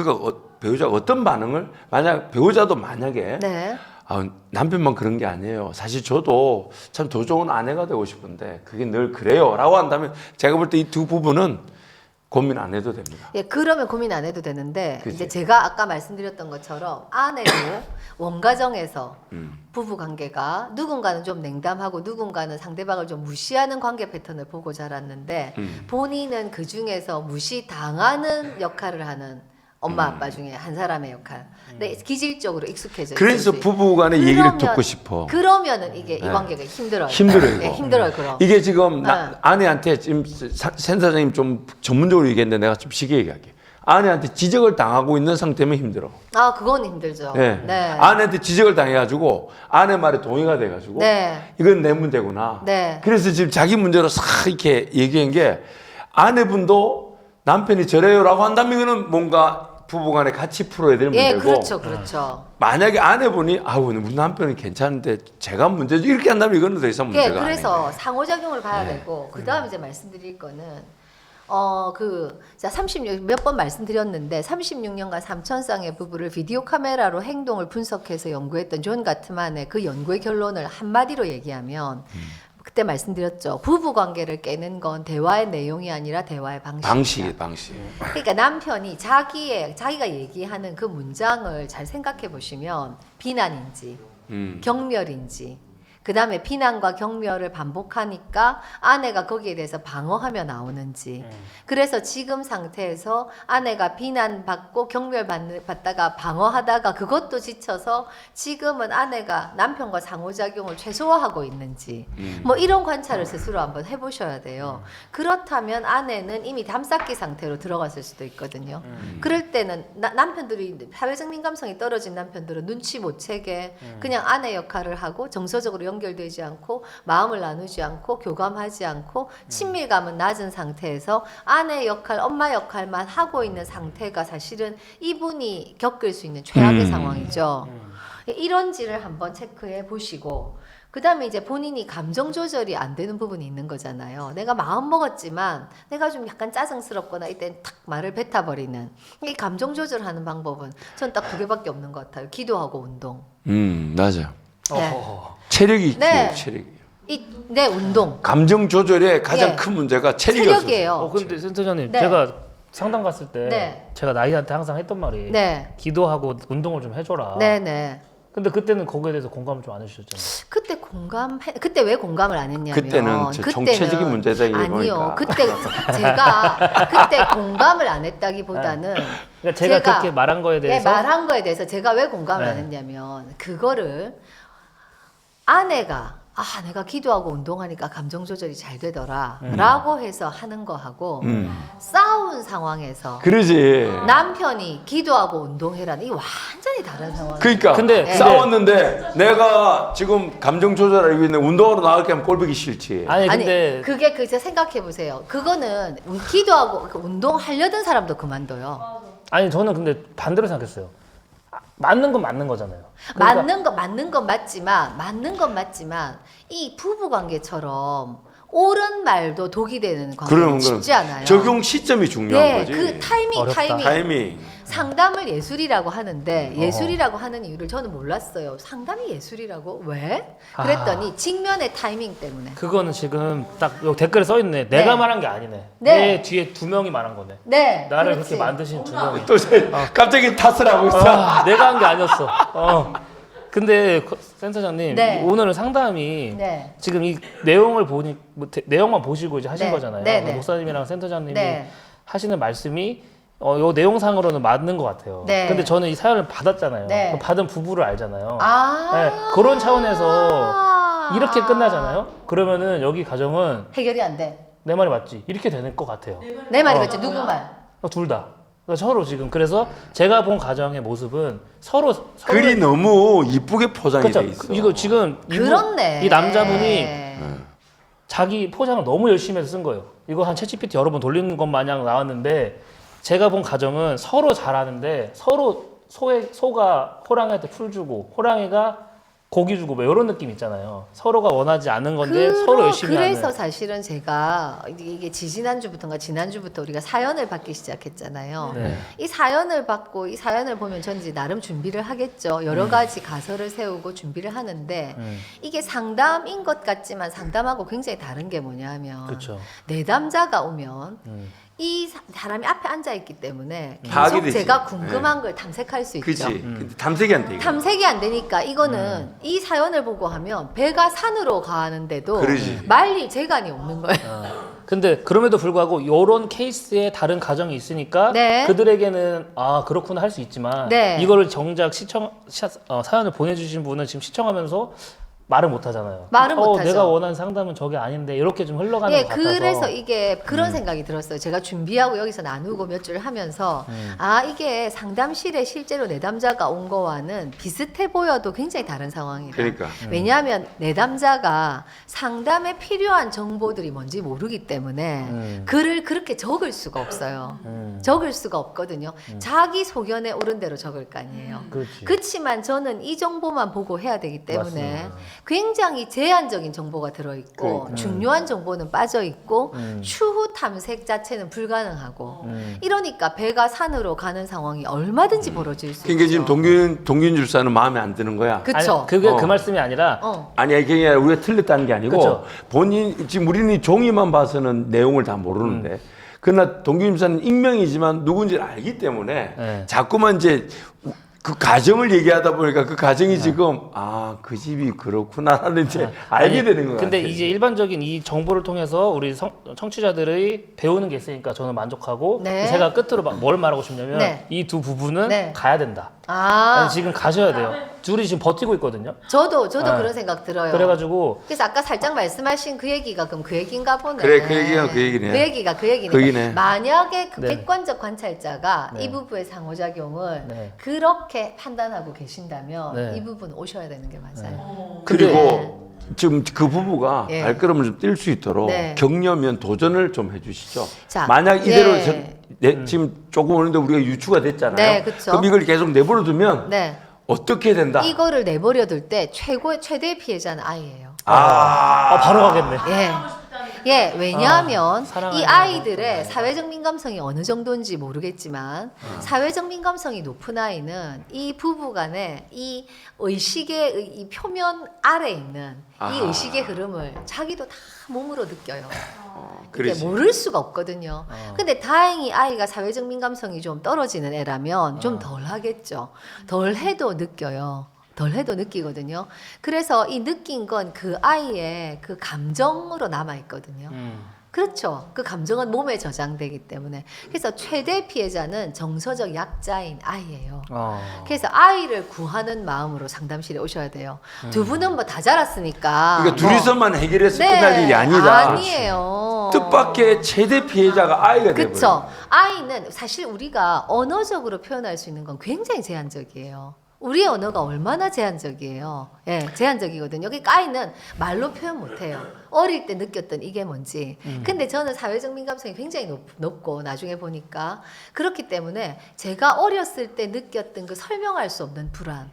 배우자가 어떤 반응을 만약 배우자도 만약에 네. 남편만 그런 게 아니에요. 사실 저도 참 더 좋은 아내가 되고 싶은데 그게 늘 그래요라고 한다면 제가 볼 때 이 두 부분은 고민 안 해도 됩니다. 예, 그러면 고민 안 해도 되는데 그치. 이제 제가 아까 말씀드렸던 것처럼 아내도 원가정에서 부부 관계가 누군가는 좀 냉담하고 누군가는 상대방을 좀 무시하는 관계 패턴을 보고 자랐는데 본인은 그 중에서 무시당하는 역할을 하는 엄마 아빠 중에 한 사람의 역할. 근데 기질적으로 익숙해져 그래서 있는지. 부부간의 얘기를 듣고 싶어. 그러면은 이게 이 관계가 힘들어요. 힘들어요, 이거. 예, 힘들어요, 그럼. 이게 지금 네. 아내한테 지금 센 사장님 좀 전문적으로 얘기했는데 내가 좀 쉽게 얘기할게. 아내한테 지적을 당하고 있는 상태면 힘들어. 아, 그건 힘들죠. 네. 네. 아내한테 지적을 당해가지고 아내 말에 동의가 돼가지고 네. 이건 내 문제구나. 네. 그래서 지금 자기 문제로 싹 이렇게 얘기한 게 아내분도 남편이 저래요라고 한다면 이거는 뭔가 부부간에 같이 풀어야 될 예, 문제고. 그렇죠, 그렇죠. 만약에 아내분이 우리 남편은 괜찮은데 제가 문제죠 이렇게 한다면 이거는 더 이상 예, 문제가 그래서 아니에요. 상호작용을 봐야 되고 그 다음 이제 말씀드릴 거는 자 36 몇 번 말씀드렸는데 36년간 3,000쌍의 부부를 비디오 카메라로 행동을 분석해서 연구했던 존 가트만의 그 연구의 결론을 한마디로 얘기하면 그때 말씀드렸죠. 부부 관계를 깨는 건 대화의 내용이 아니라 대화의 방식이다. 방식. 그러니까 남편이 자기가 얘기하는 그 문장을 잘 생각해 보시면 비난인지 경멸인지 그 다음에 비난과 경멸을 반복하니까 아내가 거기에 대해서 방어하며 나오는지 그래서 지금 상태에서 아내가 비난받고 경멸받다가 방어하다가 그것도 지쳐서 지금은 아내가 남편과 상호작용을 최소화하고 있는지 뭐 이런 관찰을 스스로 한번 해보셔야 돼요. 그렇다면 아내는 이미 담쌓기 상태로 들어갔을 수도 있거든요. 그럴 때는 남편들이 사회적 민감성이 떨어진 남편들은 눈치 못 채게 그냥 아내 역할을 하고 정서적으로 연결되지 않고 마음을 나누지 않고 교감하지 않고 친밀감은 낮은 상태에서 아내 역할, 엄마 역할만 하고 있는 상태가 사실은 이분이 겪을 수 있는 최악의 상황이죠. 이런지를 한번 체크해 보시고 그 다음에 이제 본인이 감정 조절이 안 되는 부분이 있는 거잖아요. 내가 마음 먹었지만 내가 좀 약간 짜증스럽거나 이때 탁 말을 뱉어버리는 이 감정 조절하는 방법은 전 딱 두 개밖에 없는 것 같아요. 기도하고 운동. 맞아요. 네. 체력이 네. 있고 체력이. 네, 운동. 감정 조절의 가장 예. 큰 문제가 체력이었어요. 체력이에요. 근데 센터장님 네. 제가 상담 갔을 때 네. 제가 나이한테 항상 했던 말이 네. 기도하고 운동을 좀 해줘라. 네네. 근데 그때는 거기에 대해서 공감을 좀 안 해주셨잖아요. 그때 왜 공감을 안 했냐면 그때는 정체적인 문제다 이게 아니요. 보니까. 그때 공감을 안 했다기보다는 그러니까 제가 그렇게 말한 거에 대해서 말한 거에 대해서 제가 왜 공감을 네. 안 했냐면 그거를 아내가 내가 기도하고 운동하니까 감정 조절이 잘 되더라 라고 해서 하는 거하고 싸운 상황에서 그러지. 남편이 기도하고 운동해라는 이게 완전히 다른 상황이에요. 그러니까 근데- 싸웠는데 내가 지금 감정 조절하고 있는 운동하러 나갈게 하면 꼴보기 싫지. 아니 근데 그게 진짜 생각해 보세요. 그거는 기도하고 운동하려던 사람도 그만둬요. 아니 저는 근데 반대로 생각했어요. 맞는 건 맞는 거잖아요. 맞는 건 맞지만 이 부부 관계처럼 옳은 말도 독이 되는 관계는 쉽지 않아요. 적용 시점이 중요한 네, 거지. 그 어렵다. 타이밍. 상담을 예술이라고 하는데 예술이라고 하는 이유를 저는 몰랐어요. 상담이 예술이라고? 왜? 그랬더니 직면의 타이밍 때문에. 그거는 지금 딱 여기 댓글에 써 있네. 내가 말한 게 아니네. 네. 내 뒤에 두 명이 말한 거네. 네, 나를 그렇지. 그렇게 만드신 두 명이. 또 갑자기 탓을 하고 있어. 내가 한 게 아니었어. 근데 센터장님 네. 오늘 상담이 네. 지금 이 내용을 보니 내용만 보시고 이제 하신 네. 거잖아요. 네, 네. 목사님이랑 센터장님이 네. 하시는 말씀이 요 내용상으로는 맞는 것 같아요. 네. 근데 저는 이 사연을 받았잖아요. 네. 받은 부부를 알잖아요. 아. 네, 그런 차원에서 이렇게 끝나잖아요. 그러면은 여기 가정은 해결이 안 돼. 내 말이 맞지 이렇게 되는 것 같아요. 내 말이 맞지? 누구 말? 둘 다. 그러니까 서로 지금 그래서 제가 본 가정의 모습은 서로 글이 너무 이쁘게 포장이 그렇죠. 돼 있어. 이거 지금 그렇네. 이 남자분이 자기 포장을 너무 열심히 해서 쓴 거예요. 이거 한 챗GPT 여러 번 돌리는 것 마냥 나왔는데 제가 본 가정은 서로 잘하는데 서로 소가 호랑이한테 풀 주고 호랑이가 고기 주고 뭐 이런 느낌 있잖아요. 서로가 원하지 않은 건데 서로 열심히 그래서 하는. 사실은 제가 이게 지지난주부터인가 지난주부터 우리가 사연을 받기 시작했잖아요. 네. 이 사연을 받고 이 사연을 보면 전 이제 나름 준비를 하겠죠. 여러 가지 가설을 세우고 준비를 하는데 이게 상담인 것 같지만 상담하고 굉장히 다른 게 뭐냐 하면 그렇죠. 내담자가 오면 이 사람이 앞에 앉아 있기 때문에 파악이 계속 되지. 제가 궁금한 걸 탐색할 수 있죠. 그렇지. 근데 탐색이 안 돼. 이거. 탐색이 안 되니까 이거는 이 사연을 보고 하면 배가 산으로 가는데도 그러지. 말릴 재간이 없는 거예요. 근데 그럼에도 불구하고 이런 케이스에 다른 가정이 있으니까 네. 그들에게는 아 그렇구나 할 수 있지만 네. 이거를 정작 사연을 보내주신 분은 지금 시청하면서 말을 못 하잖아요. 말을 못 하죠. 내가 원하는 상담은 저게 아닌데 이렇게 좀 흘러가는 예, 것 같아서. 그래서 이게 그런 생각이 들었어요. 제가 준비하고 여기서 나누고 몇 줄 하면서 아 이게 상담실에 실제로 내담자가 온 거와는 비슷해 보여도 굉장히 다른 상황이다. 그러니까. 왜냐하면 내담자가 상담에 필요한 정보들이 뭔지 모르기 때문에 글을 그렇게 적을 수가 없어요. 적을 수가 없거든요. 자기 소견에 옳은 대로 적을 거 아니에요. 그렇지. 그렇지만 저는 이 정보만 보고 해야 되기 때문에 맞습니다. 굉장히 제한적인 정보가 들어있고 그러니까. 중요한 정보는 빠져있고 추후 탐색 자체는 불가능하고 이러니까 배가 산으로 가는 상황이 얼마든지 벌어질 수 그러니까 있죠. 지금 동균 줄사는 마음에 안 드는 거야. 그쵸? 아니, 그게 어. 그 말씀이 아니라 아니 이게 아니라 우리가 틀렸다는 게 아니고 그쵸. 본인 지금 우리는 이 종이만 봐서는 내용을 다 모르는데 그러나 동균 줄사는 익명이지만 누군지를 알기 때문에 네. 자꾸만 이제 그 가정을 얘기하다 보니까 그 가정이 지금 아 그 집이 그렇구나라는 이제 알게 아니, 되는 거야. 근데 이제 일반적인 이 정보를 통해서 우리 청취자들의 배우는 게 있으니까 저는 만족하고 네. 제가 끝으로 뭘 말하고 싶냐면 네. 이 두 부부는 네. 가야 된다. 아, 아니, 지금 가셔야 돼요. 둘이 지금 버티고 있거든요. 저도 네. 그런 생각 들어요. 그래가지고 그래서 아까 살짝 말씀하신 그 얘기가 그럼 그 얘기인가 보네. 그래, 그 얘기가 그 얘기네. 그 얘기가 그 얘기네. 그 얘기네. 만약에 그 네. 객관적 관찰자가 네. 이 부부의 상호작용을 네. 그렇게 판단하고 계신다면 네. 이 부분 오셔야 되는 게 맞아요. 그리고 지금 그 부부가 예. 발걸음을 좀 뛸 수 있도록 네. 격려면 도전을 좀 해주시죠. 자, 만약 이대로 예. 지금 조금 오는데 우리가 유추가 됐잖아요. 네, 그쵸. 그럼 이걸 계속 내버려 두면 네. 어떻게 된다? 이거를 내버려 둘 때 최대의 피해자는 아이예요. 바로 가겠네. 예. 예, 왜냐하면 사랑하는 이 아이들의 사회적 민감성이 어느 정도인지 모르겠지만 사회적 민감성이 높은 아이는 이 부부 간의 이 의식의 이 표면 아래에 있는 이 의식의 흐름을 자기도 다 몸으로 느껴요. 이게 그렇지. 모를 수가 없거든요. 근데 다행히 아이가 사회적 민감성이 좀 떨어지는 애라면 좀 덜 하겠죠. 덜 해도 느껴요. 덜 해도 느끼거든요. 그래서 이 느낀 건 그 아이의 그 감정으로 남아 있거든요. 그렇죠. 그 감정은 몸에 저장되기 때문에. 그래서 최대 피해자는 정서적 약자인 아이예요. 그래서 아이를 구하는 마음으로 상담실에 오셔야 돼요. 두 분은 뭐 다 자랐으니까. 그러니까 둘이서만 해결해서 네, 끝날 일이 아니다. 아니에요. 뜻밖의 최대 피해자가 아이가 되버려. 그렇죠. 아이는 사실 우리가 언어적으로 표현할 수 있는 건 굉장히 제한적이에요. 우리의 언어가 얼마나 제한적이에요. 예, 제한적이거든요. 그러니까 아이는 말로 표현 못해요. 어릴 때 느꼈던 이게 뭔지. 근데 저는 사회적 민감성이 굉장히 높고 나중에 보니까 그렇기 때문에 제가 어렸을 때 느꼈던 그 설명할 수 없는 불안.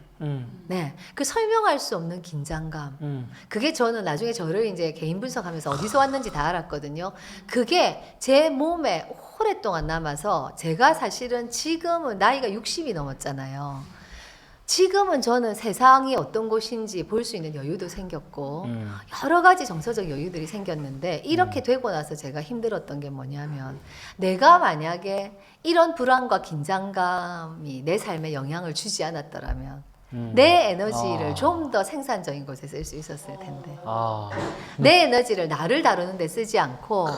네, 그 설명할 수 없는 긴장감. 그게 저는 나중에 저를 이제 개인 분석하면서 어디서 왔는지 다 알았거든요. 그게 제 몸에 오랫동안 남아서 제가 사실은 지금은 나이가 60이 넘었잖아요. 지금은 저는 세상이 어떤 곳인지 볼 수 있는 여유도 생겼고 여러 가지 정서적 여유들이 생겼는데 이렇게 되고 나서 제가 힘들었던 게 뭐냐면 내가 만약에 이런 불안과 긴장감이 내 삶에 영향을 주지 않았더라면 내 에너지를 좀 더 생산적인 곳에 쓸 수 있었을 텐데 내 에너지를 나를 다루는 데 쓰지 않고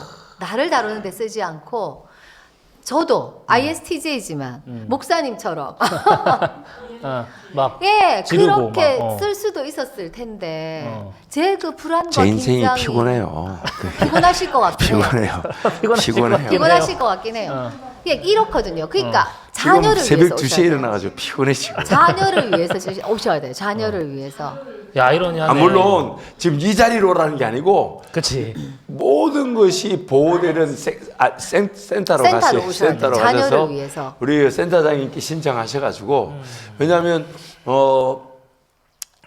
저도 ISTJ지만 목사님처럼 막 예, 지르고 그렇게 막, 쓸 수도 있었을 텐데 제 그 불안과 제 인생이 긴장이 피곤해요. 피곤하실 것 같긴 해요. 피곤해요. 피곤하실 것 같긴 해요. 예, 이렇거든요. 그러니까 자녀를 지금 새벽 위해서 2시에 오셔야 돼요. 일어나가지고 피곤해 지금. 자녀를 위해서 오셔야 돼요. 자녀를 위해서. 야 아이러니하네. 물론 지금 이 자리로 오라는 게 아니고 그치. 모든 것이 보호되는 센터로 가세요. 오셔야 센터로 돼요. 자녀를 가셔서 위해서. 우리 센터장님께 신청하셔가지고 왜냐하면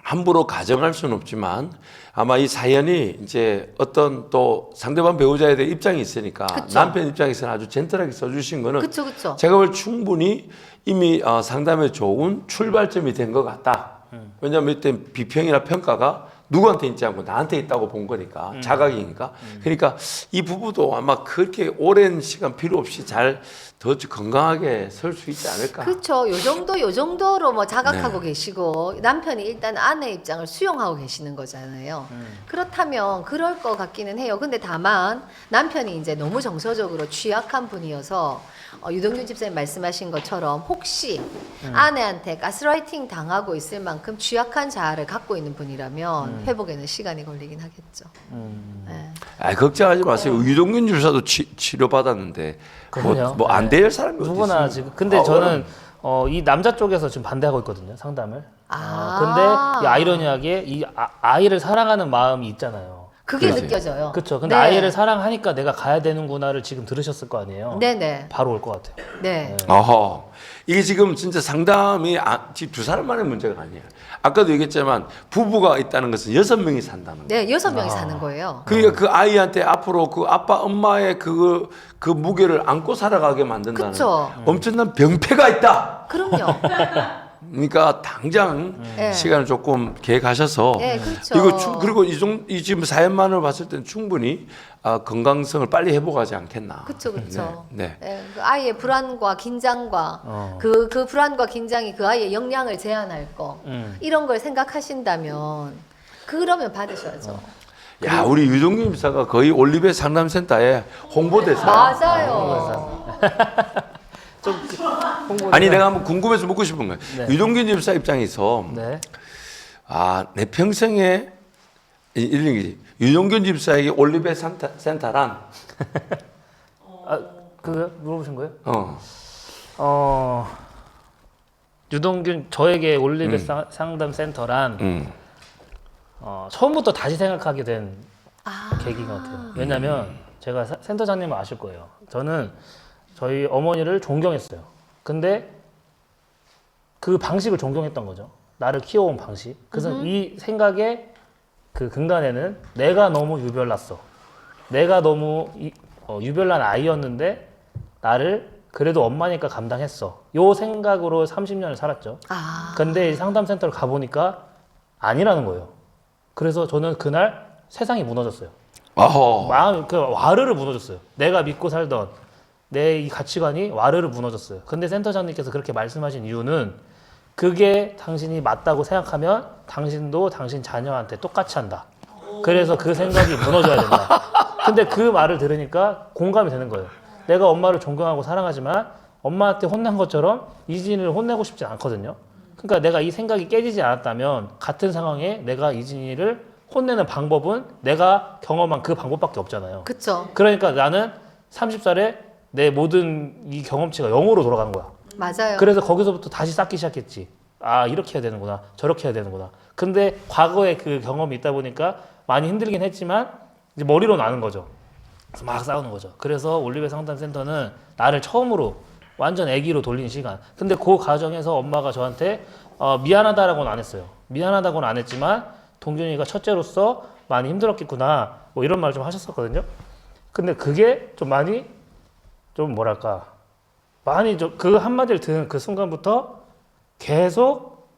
함부로 가정할 수는 없지만 아마 이 사연이 이제 어떤 또 상대방 배우자에 대한 입장이 있으니까 그쵸. 남편 입장에서는 아주 젠틀하게 써주신 거는 그쵸. 제가 볼 충분히 이미 상담에 좋은 출발점이 된 것 같다. 왜냐하면 이때 비평이나 평가가 누구한테 있지 않고 나한테 있다고 본 거니까 자각이니까. 그러니까 이 부부도 아마 그렇게 오랜 시간 필요 없이 잘 더 건강하게 설 수 있지 않을까. 그렇죠. 요 정도로 뭐 자각하고 계시고 남편이 일단 아내 입장을 수용하고 계시는 거잖아요. 그렇다면 그럴 것 같기는 해요. 근데 다만 남편이 이제 너무 정서적으로 취약한 분이어서 유동균 집사님 말씀하신 것처럼 혹시 아내한테 가스라이팅 당하고 있을 만큼 취약한 자아를 갖고 있는 분이라면 회복에는 시간이 걸리긴 하겠죠. 네. 걱정하지 마세요. 유동균 주사도 치료 받았는데 그럼요. 뭐 안 될 사람이 어디 누구나 있습니까? 지금. 근데 저는 이 남자 쪽에서 지금 반대하고 있거든요, 상담을. 근데 이 아이러니하게 이 아이를 사랑하는 마음이 있잖아요. 그게 그렇지. 느껴져요. 그렇죠. 근데 네. 아이를 사랑하니까 내가 가야 되는구나를 지금 들으셨을 거 아니에요. 네네. 바로 올 것 같아요. 네. 어허. 이게 지금 진짜 상담이 지금 두 사람만의 문제가 아니에요. 아까도 얘기했지만 부부가 있다는 것은 6명이 산다는 거예요. 네, 6명이 사는 거예요. 그러니까 그 아이한테 앞으로 그 아빠 엄마의 그 무게를 안고 살아가게 만든다는 그쵸. 엄청난 병폐가 있다. 그럼요. 그러니까 당장 네. 시간을 조금 계획하셔서 네, 그렇죠. 이거 그리고 이 지금 사연만을 봤을 때는 충분히 건강성을 빨리 회복하지 않겠나. 그렇죠. 네. 네, 그 아이의 불안과 긴장과 그 불안과 긴장이 그 아이의 역량을 제한할 거 이런 걸 생각하신다면 그러면 받으셔야죠. 야, 우리 유동균 집사가 거의 올리베 상담센터의 홍보대사. 맞아요. 아니 내가 한번 궁금해서 묻고 싶은 거예요. 네. 유동균 집사 입장에서 네. 내 평생에 이런 게 유동균 집사에게 올리베 센터란 그 물어보신 거예요? 어. 유동균 저에게 올리베 상담 센터란 처음부터 다시 생각하게 된 계기인 것 같아요. 왜냐면 제가 센터장님은 아실 거예요. 저는 저희 어머니를 존경했어요. 근데 그 방식을 존경했던 거죠. 나를 키워온 방식. 그래서 이 생각에 그 근간에는 내가 너무 유별났어. 내가 너무 유별난 아이였는데 나를 그래도 엄마니까 감당했어. 요 생각으로 30년을 살았죠. 근데 이 상담센터를 가보니까 아니라는 거예요. 그래서 저는 그날 세상이 무너졌어요. 마음, 와르르 무너졌어요. 내가 믿고 살던 내 이 가치관이 와르르 무너졌어요. 근데 센터장님께서 그렇게 말씀하신 이유는 그게 당신이 맞다고 생각하면 당신도 당신 자녀한테 똑같이 한다. 그래서 그 생각이 무너져야 된다. 근데 그 말을 들으니까 공감이 되는 거예요. 내가 엄마를 존경하고 사랑하지만 엄마한테 혼난 것처럼 이진이를 혼내고 싶지 않거든요. 그러니까 내가 이 생각이 깨지지 않았다면 같은 상황에 내가 이진이를 혼내는 방법은 내가 경험한 그 방법밖에 없잖아요. 그렇죠. 그러니까 나는 30살에 내 모든 이 경험치가 0으로 돌아간 거야. 맞아요. 그래서 거기서부터 다시 쌓기 시작했지. 이렇게 해야 되는구나. 저렇게 해야 되는구나. 근데 과거에 그 경험이 있다 보니까 많이 힘들긴 했지만 이제 머리로 나는 거죠. 그래서 막 싸우는 거죠. 그래서 올리베 상담센터는 나를 처음으로 완전 애기로 돌린 시간. 근데 그 과정에서 엄마가 저한테 미안하다라고는 안 했어요. 미안하다고는 안 했지만 동균이가 첫째로서 많이 힘들었겠구나. 뭐 이런 말 좀 하셨었거든요. 근데 그게 좀 많이 좀 뭐랄까 많이 좀 그 한마디를 듣는 그 순간부터 계속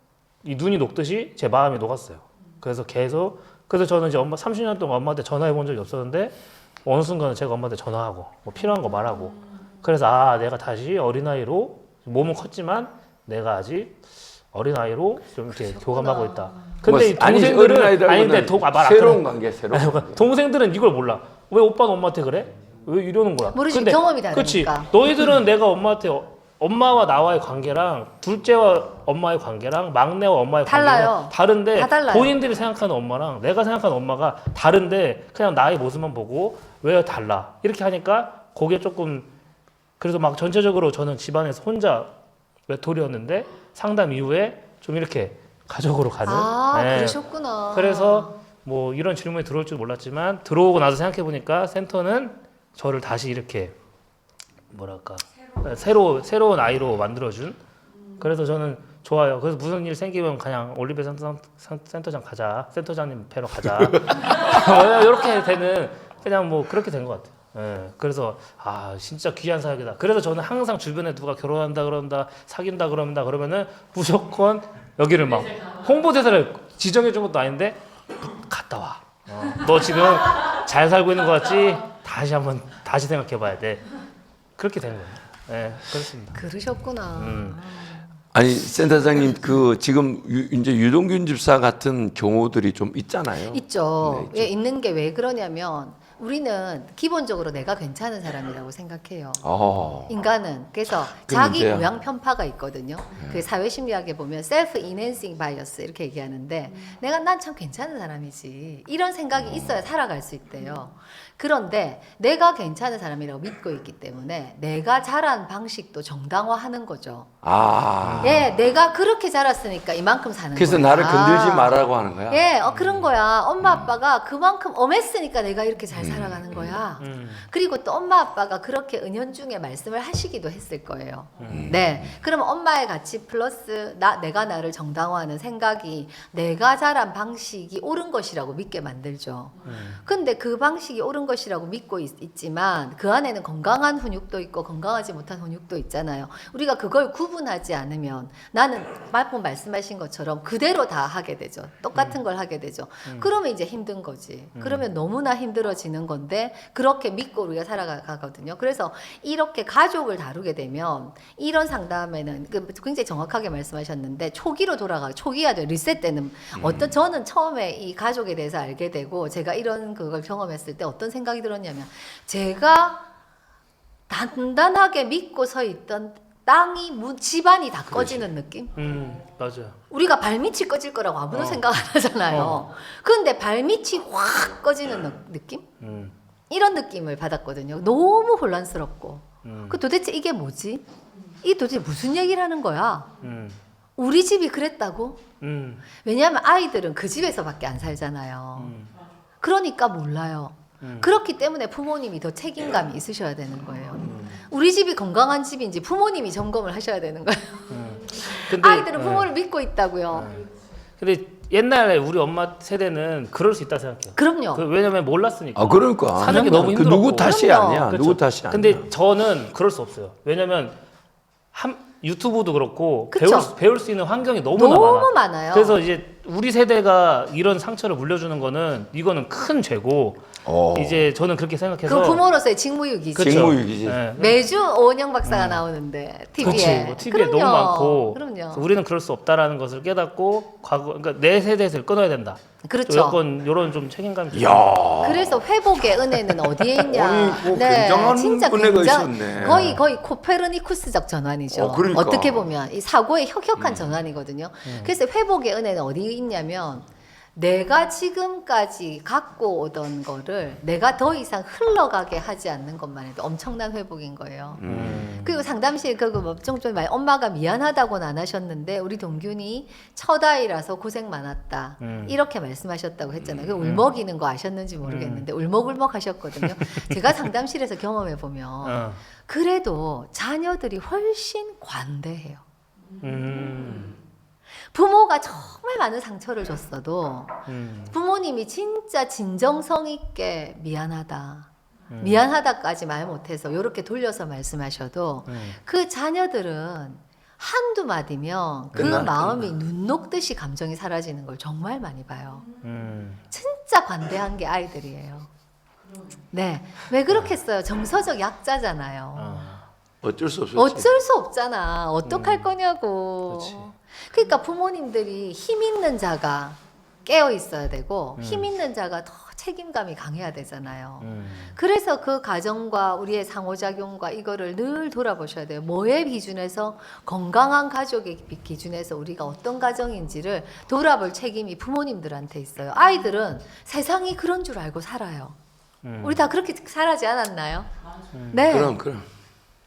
이 눈이 녹듯이 제 마음이 녹았어요. 그래서 저는 이제 30년 동안 엄마한테 전화해 본 적이 없었는데 어느 순간은 제가 엄마한테 전화하고 뭐 필요한 거 말하고 그래서 내가 다시 어린아이로 몸은 컸지만 내가 아직 어린아이로 좀 이렇게 교감하고 있다. 근데 이 동생들은 새로운 관계, 새로운 관계. 동생들은 이걸 몰라. 왜 오빠는 엄마한테 그래? 왜 이러는 거야? 모르지, 경험이 다르니까. 그치. 너희들은 내가 엄마한테 엄마와 나와의 관계랑 둘째와 엄마의 관계랑 막내와 엄마의 달라요. 관계가 다른데 다 달라요. 본인들이 생각하는 엄마랑 내가 생각하는 엄마가 다른데 그냥 나의 모습만 보고 왜 달라 이렇게 하니까 그게 조금 그래서 막 전체적으로 저는 집안에서 혼자 외톨이였는데 상담 이후에 좀 이렇게 가족으로 가는 그러셨구나. 그래서 뭐 이런 질문이 들어올 줄 몰랐지만 들어오고 나서 생각해 보니까 센터는 저를 다시 이렇게 뭐랄까 새로운 아이로 만들어준 그래서 저는 좋아요. 그래서 무슨 일 생기면 그냥 올리베 센터장 가자. 센터장님 뵈러 가자. 이렇게 되는 그냥 뭐 그렇게 된 것 같아요. 예, 그래서 진짜 귀한 사역이다. 그래서 저는 항상 주변에 누가 결혼한다 그런다, 사귄다 그런다 그러면은 무조건 여기를 막 홍보대사를 지정해 준 것도 아닌데 갔다 와. 너 지금 잘 살고 있는 것 같지? 다시 생각해봐야 돼. 그렇게 된 거예요. 예, 그렇습니다. 그러셨구나. 아니 센터장님 그 지금 이제 유동균 집사 같은 경우들이 좀 있잖아요. 있죠. 네, 예, 있는 게 왜 그러냐면 우리는 기본적으로 내가 괜찮은 사람이라고 생각해요. 인간은 그래서 그 자기 문제야. 모양 편파가 있거든요. 그 사회심리학에 보면 셀프 이낸싱 바이어스 이렇게 얘기하는데 난 참 괜찮은 사람이지 이런 생각이 있어야 살아갈 수 있대요. 그런데 내가 괜찮은 사람이라고 믿고 있기 때문에 내가 자란 방식도 정당화하는 거죠. 예, 내가 그렇게 자랐으니까 이만큼 사는 그래서 거야. 나를 건들지 말라고 하는 거야. 예, 그런 거야. 엄마 아빠가 그만큼 엄했으니까 내가 이렇게 잘 살아가는 거야. 그리고 또 엄마 아빠가 그렇게 은연중에 말씀을 하시기도 했을 거예요. 네, 그러면 엄마의 가치 플러스 내가 나를 정당화하는 생각이 내가 자란 방식이 옳은 것이라고 믿게 만들죠. 근데 그 방식이 옳은 것이라고 믿고 있지만 그 안에는 건강한 훈육도 있고 건강하지 못한 훈육도 있잖아요. 우리가 그걸 구분하지 않으면 나는 방금 말씀하신 것처럼 그대로 다 하게 되죠. 똑같은 걸 하게 되죠. 그러면 이제 힘든 거지. 그러면 너무나 힘들어지는 건데 그렇게 믿고 우리가 살아가거든요. 그래서 이렇게 가족을 다루게 되면 이런 상담에는 굉장히 정확하게 말씀하셨는데 초기로 초기화 돼 리셋되는 저는 처음에 이 가족에 대해서 알게 되고 제가 이런 그걸 경험했을 때 어떤 생각이 들었냐면 제가 단단하게 믿고 서 있던 집안이 다 꺼지는 느낌? 맞아요. 우리가 발밑이 꺼질 거라고 아무도 생각 안 하잖아요. 그런데 발밑이 확 꺼지는 느낌? 이런 느낌을 받았거든요. 너무 혼란스럽고. 도대체 이게 뭐지? 이게 도대체 무슨 얘기를 하는 거야? 우리 집이 그랬다고? 왜냐하면 아이들은 그 집에서밖에 안 살잖아요. 그러니까 몰라요. 그렇기 때문에 부모님이 더 책임감이 있으셔야 되는 거예요. 우리 집이 건강한 집인지 부모님이 점검을 하셔야 되는 거예요. 근데, 아이들은 부모를 믿고 있다고요. 근데 옛날에 우리 엄마 세대는 그럴 수 있다 생각해요. 그럼요. 왜냐면 몰랐으니까. 그러니까. 사는 게 너무 힘들었고. 누구 탓이 그럼요. 아니야. 그렇죠. 누구 탓이 아니야. 근데 저는 그럴 수 없어요. 왜냐면 유튜브도 그렇고 그쵸. 배울 수 있는 환경이 너무 많아요. 그래서 이제 우리 세대가 이런 상처를 물려주는 거는 이거는 큰 죄고 이제 저는 그렇게 생각해서 그 부모로서의 직무유기지. 그쵸. 직무유기지. 네. 매주 오은영 박사가 나오는데 TV에. 그렇지. TV에 너무 많고. 그럼요. 그래서 우리는 그럴 수 없다라는 것을 깨닫고 그러니까 내 세대에서 끊어야 된다. 그렇죠. 약간 이런 좀 책임감이. 야. 그래서 회복의 은혜는 어디에 있냐? 아니, 굉장한 진짜 은혜가 있었네. 거의 코페르니쿠스적 전환이죠. 그러니까. 어떻게 보면 이 사고의 혁혁한 전환이거든요. 그래서 회복의 은혜는 어디에 있냐면 내가 지금까지 갖고 오던 거를 내가 더 이상 흘러가게 하지 않는 것만 해도 엄청난 회복인 거예요. 그리고 상담실 좀 많이 엄마가 미안하다고는 안 하셨는데 우리 동균이 첫 아이라서 고생 많았다 이렇게 말씀하셨다고 했잖아요. 그 울먹이는 거 아셨는지 모르겠는데 울먹울먹 하셨거든요. 제가 상담실에서 경험해 보면 그래도 자녀들이 훨씬 관대해요. 부모가 정말 많은 상처를 줬어도 부모님이 진짜 진정성 있게 미안하다. 미안하다까지 말 못해서 이렇게 돌려서 말씀하셔도 그 자녀들은 한두 마디면 그 마음이 눈 녹듯이 감정이 사라지는 걸 정말 많이 봐요. 진짜 관대한 게 아이들이에요. 네, 왜 그렇겠어요? 정서적 약자잖아요. 어쩔 수 없었지. 어쩔 수 없잖아. 어떡할 거냐고. 그치. 그러니까 부모님들이 힘 있는 자가 깨어 있어야 되고 힘 있는 자가 더 책임감이 강해야 되잖아요. 그래서 그 가정과 우리의 상호작용과 이거를 늘 돌아보셔야 돼요. 뭐의 기준에서 건강한 가족의 기준에서 우리가 어떤 가정인지를 돌아볼 책임이 부모님들한테 있어요. 아이들은 세상이 그런 줄 알고 살아요. 우리 다 그렇게 살아지 않았나요? 네. 그럼.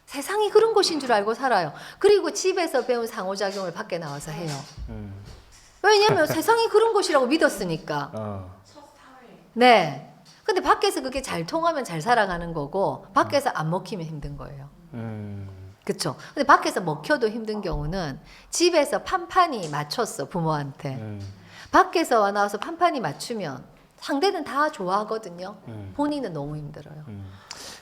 세상이 그런 곳인 줄 알고 살아요. 그리고 집에서 배운 상호작용을 밖에 나와서 해요. 왜냐면 세상이 그런 곳이라고 믿었으니까. 네. 근데 밖에서 그게 잘 통하면 잘 살아가는 거고 밖에서 안 먹히면 힘든 거예요. 그쵸. 근데 밖에서 먹혀도 힘든 경우는 집에서 판판이 맞췄어, 부모한테. 밖에서 나와서 판판이 맞추면 상대는 다 좋아하거든요. 본인은 너무 힘들어요.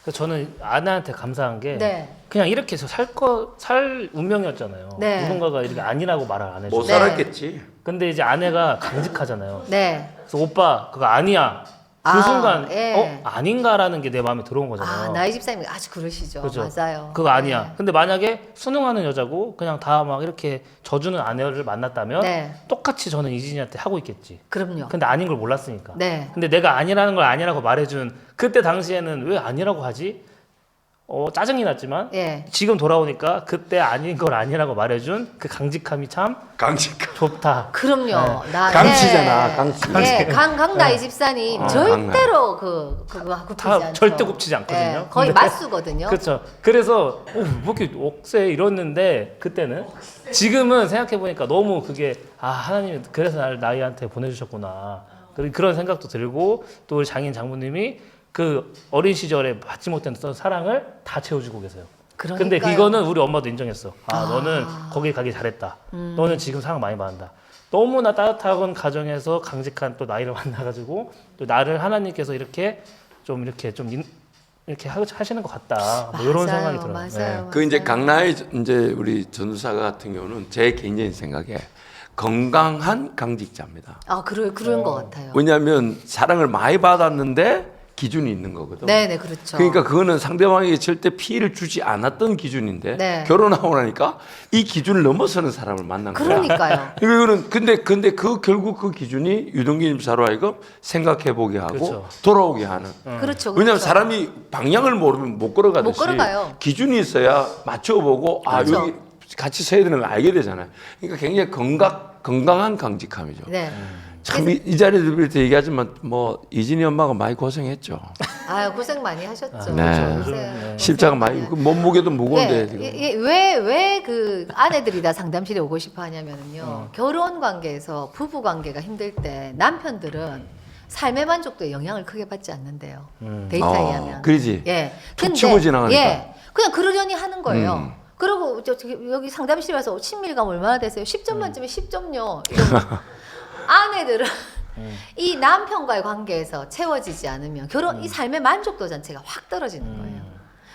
그래서 저는 아내한테 감사한 게 네. 그냥 이렇게 해서 살 운명이었잖아요. 네. 누군가가 이렇게 아니라고 말을 안 해줘. 못 네. 살았겠지. 근데 이제 아내가 강직하잖아요. 네. 그래서 오빠 그거 아니야. 그 아, 순간 예. 아닌가라는 게 내 마음에 들어온 거잖아요. 아, 나의 집사님이 아주 그러시죠. 그죠? 맞아요. 그거 아니야. 네. 근데 만약에 순응하는 여자고 그냥 다 막 이렇게 져주는 아내를 만났다면 네. 똑같이 저는 이진이한테 하고 있겠지. 그럼요. 근데 아닌 걸 몰랐으니까. 네. 근데 내가 아니라는 걸 아니라고 말해준 그때 당시에는 왜 아니라고 하지? 짜증이 났지만 예. 지금 돌아오니까 그때 아닌 걸 아니라고 말해준 그 강직함이 참 강직한. 좋다. 그럼요. 나 강치잖아, 네. 강치. 예, 나의 집사님 절대로 그거 굽히지 다 않죠. 절대 굽히지 않거든요. 예, 거의 근데- 맞수거든요. 그렇죠. 그래서 뭐 이렇게 억세 이랬는데 그때는 지금은 생각해 보니까 너무 그게 하나님이 그래서 나를 나이한테 보내주셨구나. 그런 생각도 들고 또 우리 장인 장모님이 그 어린 시절에 받지 못했던 사랑을 다 채워주고 계세요. 근데 그러니까요. 이거는 우리 엄마도 인정했어. 너는 거기 가기 잘했다. 너는 지금 사랑 많이 받는다. 너무나 따뜻한 가정에서 강직한 또 나이를 만나가지고 또 나를 하나님께서 이렇게 하시는 것 같다. 뭐 이런 생각이 들어요. 맞아요. 그 이제 강나의 이제 우리 전도사 같은 경우는 제 개인적인 생각에 건강한 강직자입니다. 그런 것 같아요. 왜냐하면 사랑을 많이 받았는데 기준이 있는 거거든. 네네, 그렇죠. 그러니까 그거는 상대방에게 절대 피해를 주지 않았던 기준인데 네. 결혼하고 나니까 이 기준을 넘어서는 사람을 만난 거야. 그러니까요. 이거는 근데 그 결국 그 기준이 유동규 집사로 하여금 생각해 보게 하고 그렇죠. 돌아오게 하는. 그렇죠. 왜냐하면 그렇죠. 사람이 방향을 모르면 못 걸어가듯이 못 걸어가요. 기준이 있어야 맞춰보고 그렇죠. 여기 같이 서야 되는 걸 알게 되잖아요. 그러니까 굉장히 건강한 강직함이죠. 네. 참 이 자리에서 얘기하지만 뭐 이진이 엄마가 많이 고생했죠. 고생 많이 하셨죠. 네. 고생. 십자가 많이 그 몸무게도 무거운데 지금. 왜 그 아내들이 다 상담실에 오고 싶어 하냐면요. 결혼 관계에서 부부 관계가 힘들 때 남편들은 삶의 만족도에 영향을 크게 받지 않는데요. 데이터에 의하면. 그러지. 예. 툭 치고 지나가니까. 예. 그냥 그러려니 하는 거예요. 그리고 여기 상담실 와서 친밀감 얼마나 되세요? 10점 만점에 10점요. 아내들은 이 남편과의 관계에서 채워지지 않으면 이 삶의 만족도 자체가 확 떨어지는 거예요.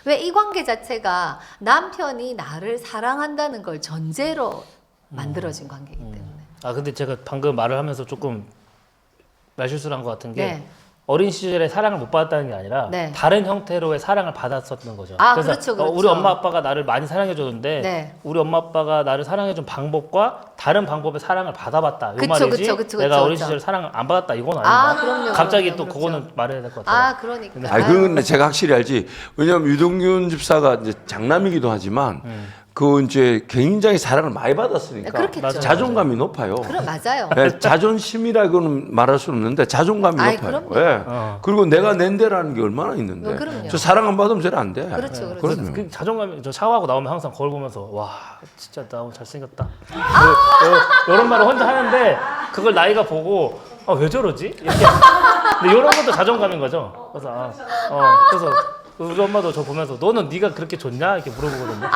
왜 이 관계 자체가 남편이 나를 사랑한다는 걸 전제로 만들어진 관계이기 때문에. 근데 제가 방금 말을 하면서 조금 말실수를 한 것 같은 게 네. 어린 시절에 사랑을 못 받았다는 게 아니라 네. 다른 형태로의 사랑을 받았었던 거죠. 그렇죠, 그렇죠. 우리 엄마 아빠가 나를 많이 사랑해 줬는데 네. 우리 엄마 아빠가 나를 사랑해 준 방법과 다른 방법의 사랑을 받아봤다. 이 그쵸, 말이지. 그쵸, 내가 어린 그쵸. 시절에 사랑을 안 받았다. 이건 아니다. 그럼요. 갑자기 그럼요, 또 그렇죠. 그거는 말해야 될 것 같아요. 그러니까. 그건 제가 확실히 알지. 왜냐하면 유동균 집사가 이제 장남이기도 하지만 그 이제 굉장히 사랑을 많이 받았으니까 그렇겠죠. 맞아요. 자존감이 높아요. 맞아요. 네, 자존심이라고는 말할 수는 없는데 자존감이 높아요. 그럼요. 예. 그리고 내가 낸데라는 게 얼마나 있는데. 그럼요. 저 사랑 안 받으면 잘 안 돼. 그렇죠, 그렇죠. 그럼요. 그 자존감이 저 샤워하고 나오면 항상 거울 보면서 와 진짜 나 오늘 잘생겼다 이런 말을 혼자 하는데 그걸 나이가 보고 왜 저러지? 이렇게 근데 이런 것도 자존감인 거죠. 그래서 그래서 우리 엄마도 저 보면서 너는 네가 그렇게 좋냐 이렇게 물어보거든요.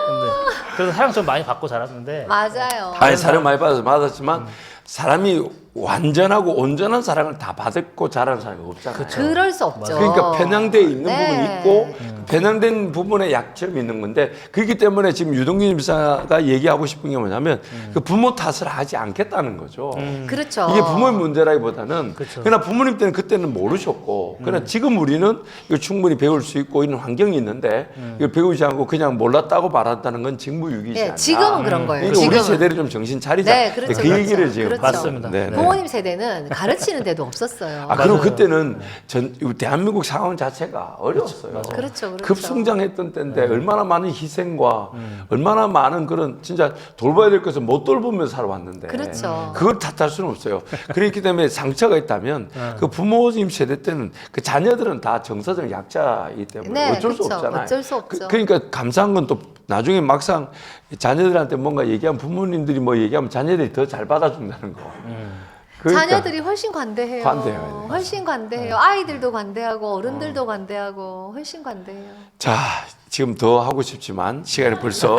근데 그래서 사랑 좀 많이 받고 자랐는데 맞아요. 사랑 많이 받았지만 사람이 완전하고 온전한 사랑을 다 받고 자란 사람이 없잖아요. 그럴 수 없죠. 그러니까 편향되어 있는 네. 부분이 있고 편향된 부분에 약점이 있는 건데 그렇기 때문에 지금 유동균 집사가 얘기하고 싶은 게 뭐냐면 그 부모 탓을 하지 않겠다는 거죠. 그렇죠. 이게 부모의 문제라기보다는 그렇죠. 그러나 부모님 때는 그때는 모르셨고 그러나 지금 우리는 이거 충분히 배울 수 있고 이런 환경이 있는데 이거 배우지 않고 그냥 몰랐다고 말한다는 건 직무유기지 않나. 지금은 그런 거예요. 그러니까 우리 지금은. 세대를 좀 정신 차리자. 네, 그렇죠, 그 얘기를 그렇죠. 지금 그렇죠. 맞습니다. 네, 네. 부모님 세대는 가르치는 데도 없었어요. 그리고 맞아요. 그때는 대한민국 상황 자체가 어려웠어요. 맞아요. 그렇죠. 급성장했던 때인데 얼마나 많은 희생과 얼마나 많은 그런 진짜 돌봐야 될 것을 못 돌보면서 살아왔는데 그렇죠. 그걸 탓할 수는 없어요. 그렇기 때문에 상처가 있다면 그 부모님 세대 때는 그 자녀들은 다 정서적 약자이기 때문에 네, 어쩔 수 그렇죠. 없잖아요. 어쩔 수 없죠. 그러니까 감사한 건 또 나중에 막상 자녀들한테 뭔가 얘기하면 부모님들이 뭐 얘기하면 자녀들이 더 잘 받아준다는 거. 그러니까. 자녀들이 훨씬 관대해요. 관대해요. 훨씬 관대해요. 아이들도 관대하고 어른들도 관대하고 훨씬 관대해요. 자, 지금 더 하고 싶지만 시간이 벌써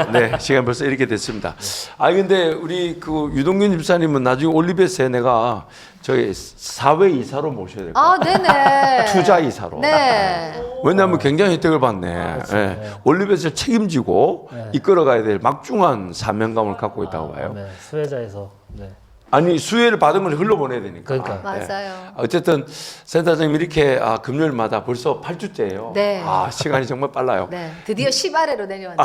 이렇게 됐습니다. 근데 우리 그 유동균 집사님은 나중에 올리베스에 내가 저희 사회 이사로 모셔야 될 것 같아요. 네네. 투자 이사로. 네. 왜냐하면 굉장히 혜택을 받네. 예. 올리베스를 책임지고 이끌어가야 될 막중한 사명감을 갖고 있다고 봐요. 네, 수혜자에서. 네. 아니 수혜를 받은 걸 흘러보내야 되니까. 그러니까. 맞아요. 어쨌든 센터장님 이렇게 금요일마다 벌써 8주째예요. 네. 시간이 정말 빨라요. 네. 드디어 10아래로 내려왔네요.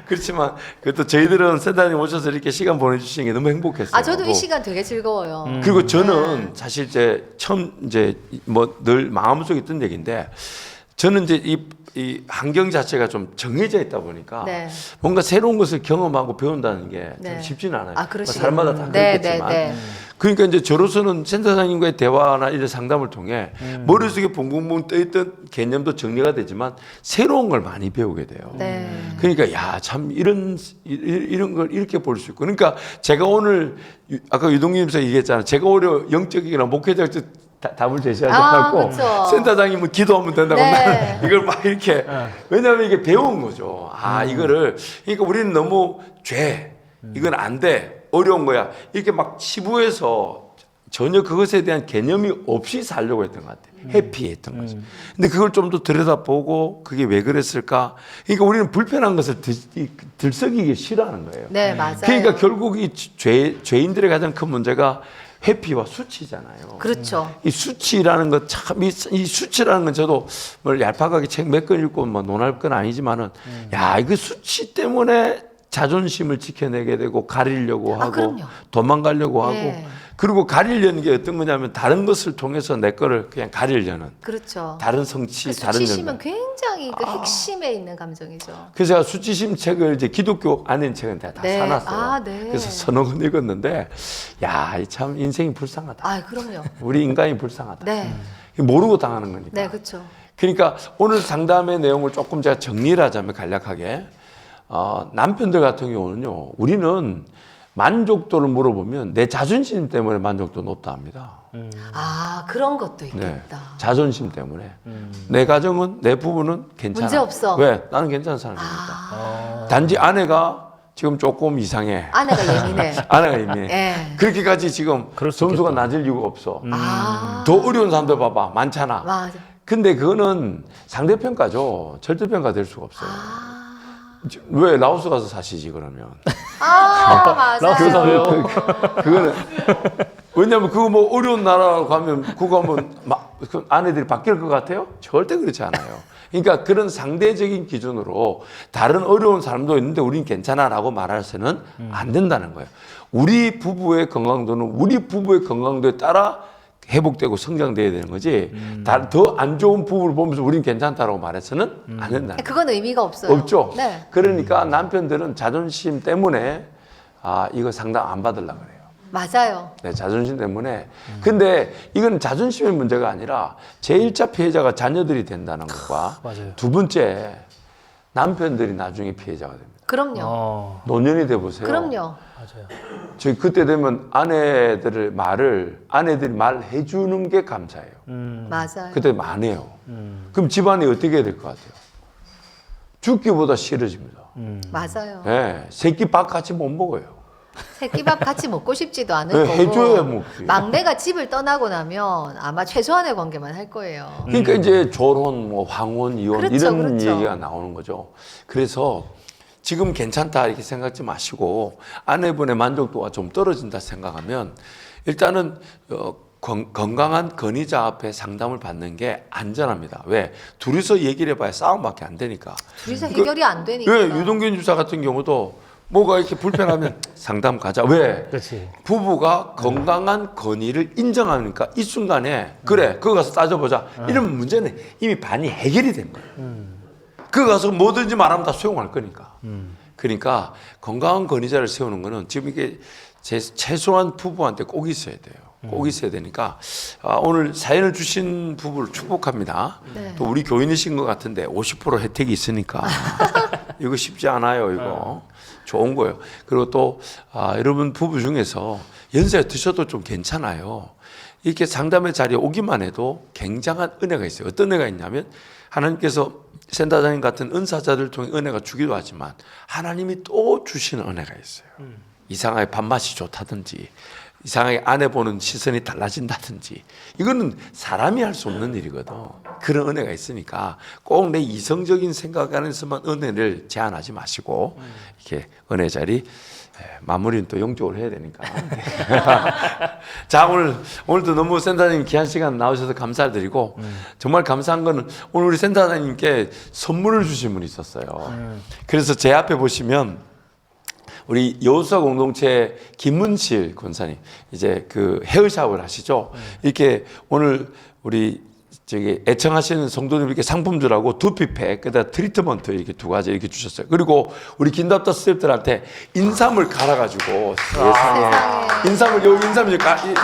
그렇지만 그래도 저희들은 센터장님 오셔서 이렇게 시간 보내주시는 게 너무 행복했어요. 저도 이 시간 되게 즐거워요. 그리고 저는 사실 이제 처음 이제 뭐 늘 마음속에 있던 얘기인데 저는 이제 이 환경 자체가 좀 정해져 있다 보니까 네. 뭔가 새로운 것을 경험하고 배운다는 게 참 네. 쉽지는 않아요. 그러시군요. 사람마다 다 네, 그렇겠지만. 네, 네. 그러니까 이제 저로서는 센터장님과의 대화나 이런 상담을 통해 머릿속에 붕붕붕 떠있던 개념도 정리가 되지만 새로운 걸 많이 배우게 돼요. 네. 그러니까 야 참 이런 걸 이렇게 볼 수 있고 그러니까 제가 오늘 아까 유동님께서 얘기했잖아요. 제가 오히려 영적이거나 목회적 답을 제시하지 않고 그쵸. 센터장님은 기도하면 된다고 네. 나는 이걸 막 이렇게 왜냐하면 이게 배운 거죠. 이거를 그러니까 우리는 너무 이건 안 돼 어려운 거야 이렇게 막 치부해서 전혀 그것에 대한 개념이 없이 살려고 했던 것 같아요. 해피했던 거죠. 근데 그걸 좀 더 들여다보고 그게 왜 그랬을까? 그러니까 우리는 불편한 것을 들썩이기 싫어하는 거예요. 네, 맞아요. 그러니까 결국 이 죄인들의 가장 큰 문제가 회피와 수치잖아요. 그렇죠. 이 수치라는 것 참 이 수치라는 건 저도 뭘 얄팍하게 책 몇 권 읽고 뭐 논할 건 아니지만은 야 이거 수치 때문에 자존심을 지켜내게 되고 가리려고 하고 그럼요. 도망가려고 하고 네. 그리고 가리려는 게 어떤 거냐면 다른 것을 통해서 내 거를 그냥 가리려는 그렇죠. 다른 성취, 다른 수치심은 연관. 굉장히 그 핵심에 있는 감정이죠. 그래서 제가 수치심 책을 이제 기독교 안에 있는 책은 다 네. 사놨어요. 네. 그래서 서너 권 읽었는데 야, 이 참 인생이 불쌍하다. 그럼요. 우리 인간이 불쌍하다. 네. 모르고 당하는 거니까. 네, 그렇죠. 그러니까 오늘 상담의 내용을 조금 제가 정리를 하자면 간략하게 남편들 같은 경우는요. 우리는 만족도를 물어보면 내 자존심 때문에 만족도 높다 합니다. 그런 것도 네. 있겠다. 자존심 때문에. 내 가정은 내 부부는 괜찮아. 문제 없어. 왜? 나는 괜찮은 사람이니까. 단지 아내가 지금 조금 이상해. 아내가 예민해. 아내가 예민해. 네. 그렇게까지 지금 그럴 수 점수가 있겠다. 낮을 이유가 없어. 더 더 어려운 사람들 봐봐. 많잖아. 맞아. 근데 그거는 상대평가죠. 절대평가 될 수가 없어요. 왜 라오스 가서 사시지 그러면? 맞아요. 그거는 왜냐면 그거 뭐 어려운 나라로 가면 그거 하면 그 아내들이 바뀔 것 같아요? 절대 그렇지 않아요. 그러니까 그런 상대적인 기준으로 다른 어려운 사람도 있는데 우린 괜찮아라고 말해서는 안 된다는 거예요. 우리 부부의 건강도는 우리 부부의 건강도에 따라 회복되고 성장돼야 되는 거지. 더 안 좋은 부부를 보면서 우린 괜찮다라고 말해서는 안 된다는 거예요. 그건 의미가 없어요. 없죠. 네. 그러니까 남편들은 자존심 때문에 이거 상담 안 받으려고 그래요. 맞아요. 네, 자존심 때문에. 근데 이건 자존심의 문제가 아니라 제1차 피해자가 자녀들이 된다는 것과 맞아요. 두 번째 남편들이 나중에 피해자가 됩니다. 그럼요. 노년이 돼 보세요. 그럼요. 맞아요. 저희 그때 되면 아내들이 말해 주는 게 감사해요. 맞아요. 그때 안 해요. 그럼 집안이 어떻게 해야 될 것 같아요? 죽기보다 싫어집니다. 맞아요. 네, 새끼 밥 같이 못 먹어요. 새끼밥 같이 먹고 싶지도 않은 네, 거고. 해줘야 먹지. 막내가 집을 떠나고 나면 아마 최소한의 관계만 할 거예요. 그러니까 이제 결혼, 뭐 황혼, 이혼 그렇죠, 이런 그렇죠. 얘기가 나오는 거죠. 그래서 지금 괜찮다 이렇게 생각하지 마시고 아내분의 만족도가 좀 떨어진다 생각하면 일단은 건강한 건의자 앞에 상담을 받는 게 안전합니다. 왜? 둘이서 얘기를 해봐야 싸움밖에 안 되니까. 둘이서 해결이 안 되니까. 왜? 유동균 주사 같은 경우도 뭐가 이렇게 불편하면 상담 가자. 왜? 그렇지. 부부가 건강한 건의를 인정하니까 이 순간에 그래 그거 가서 따져보자 이러면 문제는 이미 반이 해결이 된 거예요. 그거 가서 뭐든지 말하면 다 수용할 거니까. 그러니까 건강한 건의자를 세우는 거는 지금 이게 최소한 부부한테 꼭 있어야 돼요. 꼭 있어야 되니까 오늘 사연을 주신 부부를 축복합니다. 네. 또 우리 교인이신 것 같은데 50% 혜택이 있으니까 이거 쉽지 않아요. 이거 좋은 거예요. 그리고 또 여러분 부부 중에서 연세가 드셔도 좀 괜찮아요. 이렇게 상담의 자리에 오기만 해도 굉장한 은혜가 있어요. 어떤 은혜가 있냐면 하나님께서 센터장님 같은 은사자들 통해 은혜가 주기도 하지만 하나님이 또 주시는 은혜가 있어요. 이상하게 밥맛이 좋다든지 이상하게 아내 보는 시선이 달라진다든지 이거는 사람이 할 수 없는 일이거든. 그런 은혜가 있으니까 꼭 내 이성적인 생각 안에서만 은혜를 제한하지 마시고 이렇게 은혜 자리 마무리는 또 영적으로 해야 되니까. 자, 오늘도 너무 센터장님 귀한 시간 나오셔서 감사드리고 정말 감사한 거는 오늘 우리 센터장님께 선물을 주신 분이 있었어요. 그래서 제 앞에 보시면 우리 여호수아 공동체 김문실 권사님 이제 그 헤어 샤워를 하시죠. 이렇게 오늘 우리 저기 애청하시는 성도님께 상품들하고 두피팩, 그다음 트리트먼트 이렇게 두 가지 이렇게 주셨어요. 그리고 우리 김답다 스태프들한테 인삼을 갈아가지고 세상에 인삼을 여기 인삼을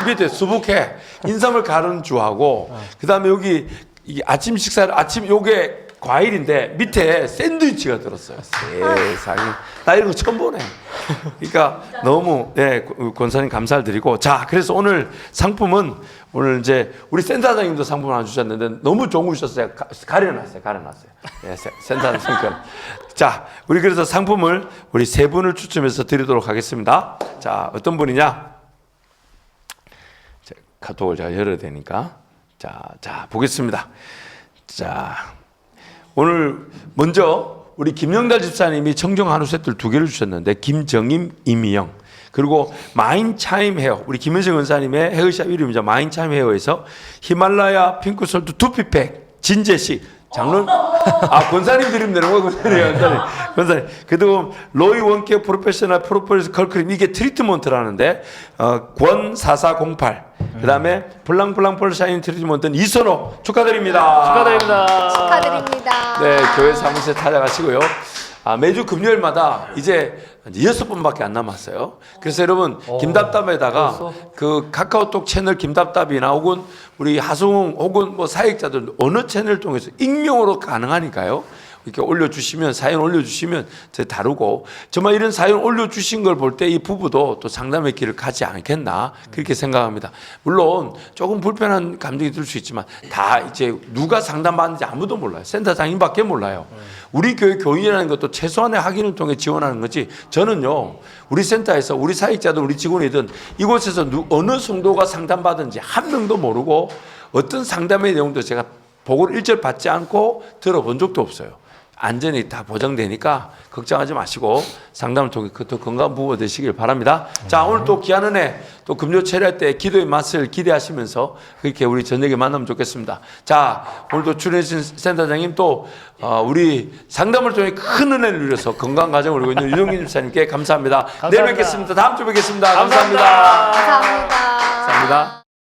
밑에 수북해 인삼을 가른 주하고 그다음에 여기 이 아침 식사를 아침 요게 과일인데 밑에 샌드위치가 들었어요. 세상에 나 이런 거 처음 보네. 그러니까 너무 권사님 감사를 드리고 자 그래서 오늘 상품은 오늘 이제 우리 센터장님도 상품 하나 주셨는데 너무 좋은 거 주셨어요. 가려놨어요. 센터장 상품. 자 우리 그래서 상품을 우리 세 분을 추첨해서 드리도록 하겠습니다. 자 어떤 분이냐? 카톡을 제가 열어야 되니까 자 보겠습니다. 자. 오늘 먼저 우리 김영달 집사님이 청정 한우 세트를 2개를 주셨는데 김정임, 이미영 그리고 마인차임 헤어 우리 김현정 원사님의 헤어샵 이름이죠. 마인차임 헤어에서 히말라야 핑크솔트 두피팩 진제식 장론 권사님 드리면 되는 거예요. 권사님 그리고 로이 원케어 프로페셔널 프로폴리스 컬크림 이게 트리트먼트라는데 권4408 그 다음에 블랑블랑 폴샤인 트리트먼트는 이선호 축하드립니다. 축하드립니다. 네, 교회 사무실에 찾아가시고요. 매주 금요일마다 이제 6번밖에 안 남았어요. 그래서 여러분 김답답에다가 그 카카오톡 채널 김답답이나 혹은 우리 하승웅 혹은 뭐 사역자들 어느 채널 통해서 익명으로 가능하니까요. 이렇게 올려주시면 사연 올려주시면 제가 다루고 정말 이런 사연 올려주신 걸 볼 때 이 부부도 또 상담의 길을 가지 않겠나 그렇게 생각합니다. 물론 조금 불편한 감정이 들 수 있지만 다 이제 누가 상담받는지 아무도 몰라요. 센터장님밖에 몰라요. 우리 교회 교인이라는 것도 최소한의 확인을 통해 지원하는 거지 저는요 우리 센터에서 우리 사역자든 우리 직원이든 이곳에서 어느 성도가 상담받은지 한 명도 모르고 어떤 상담의 내용도 제가 보고를 일절 받지 않고 들어본 적도 없어요. 안전이 다 보장되니까 걱정하지 마시고 상담을 통해 더 건강한 부부가 되시길 바랍니다. 자 오늘 또 귀한 은혜 또 금요 철야 때 기도의 맛을 기대하시면서 그렇게 우리 저녁에 만나면 좋겠습니다. 자 오늘도 출연해주신 센터장님 또 우리 상담을 통해 큰 은혜를 누려서 건강 가정을 이루고 있는 유정민 집사님께 감사합니다. 내일 뵙겠습니다. 다음 주에 뵙겠습니다. 감사합니다. 감사합니다. 감사합니다.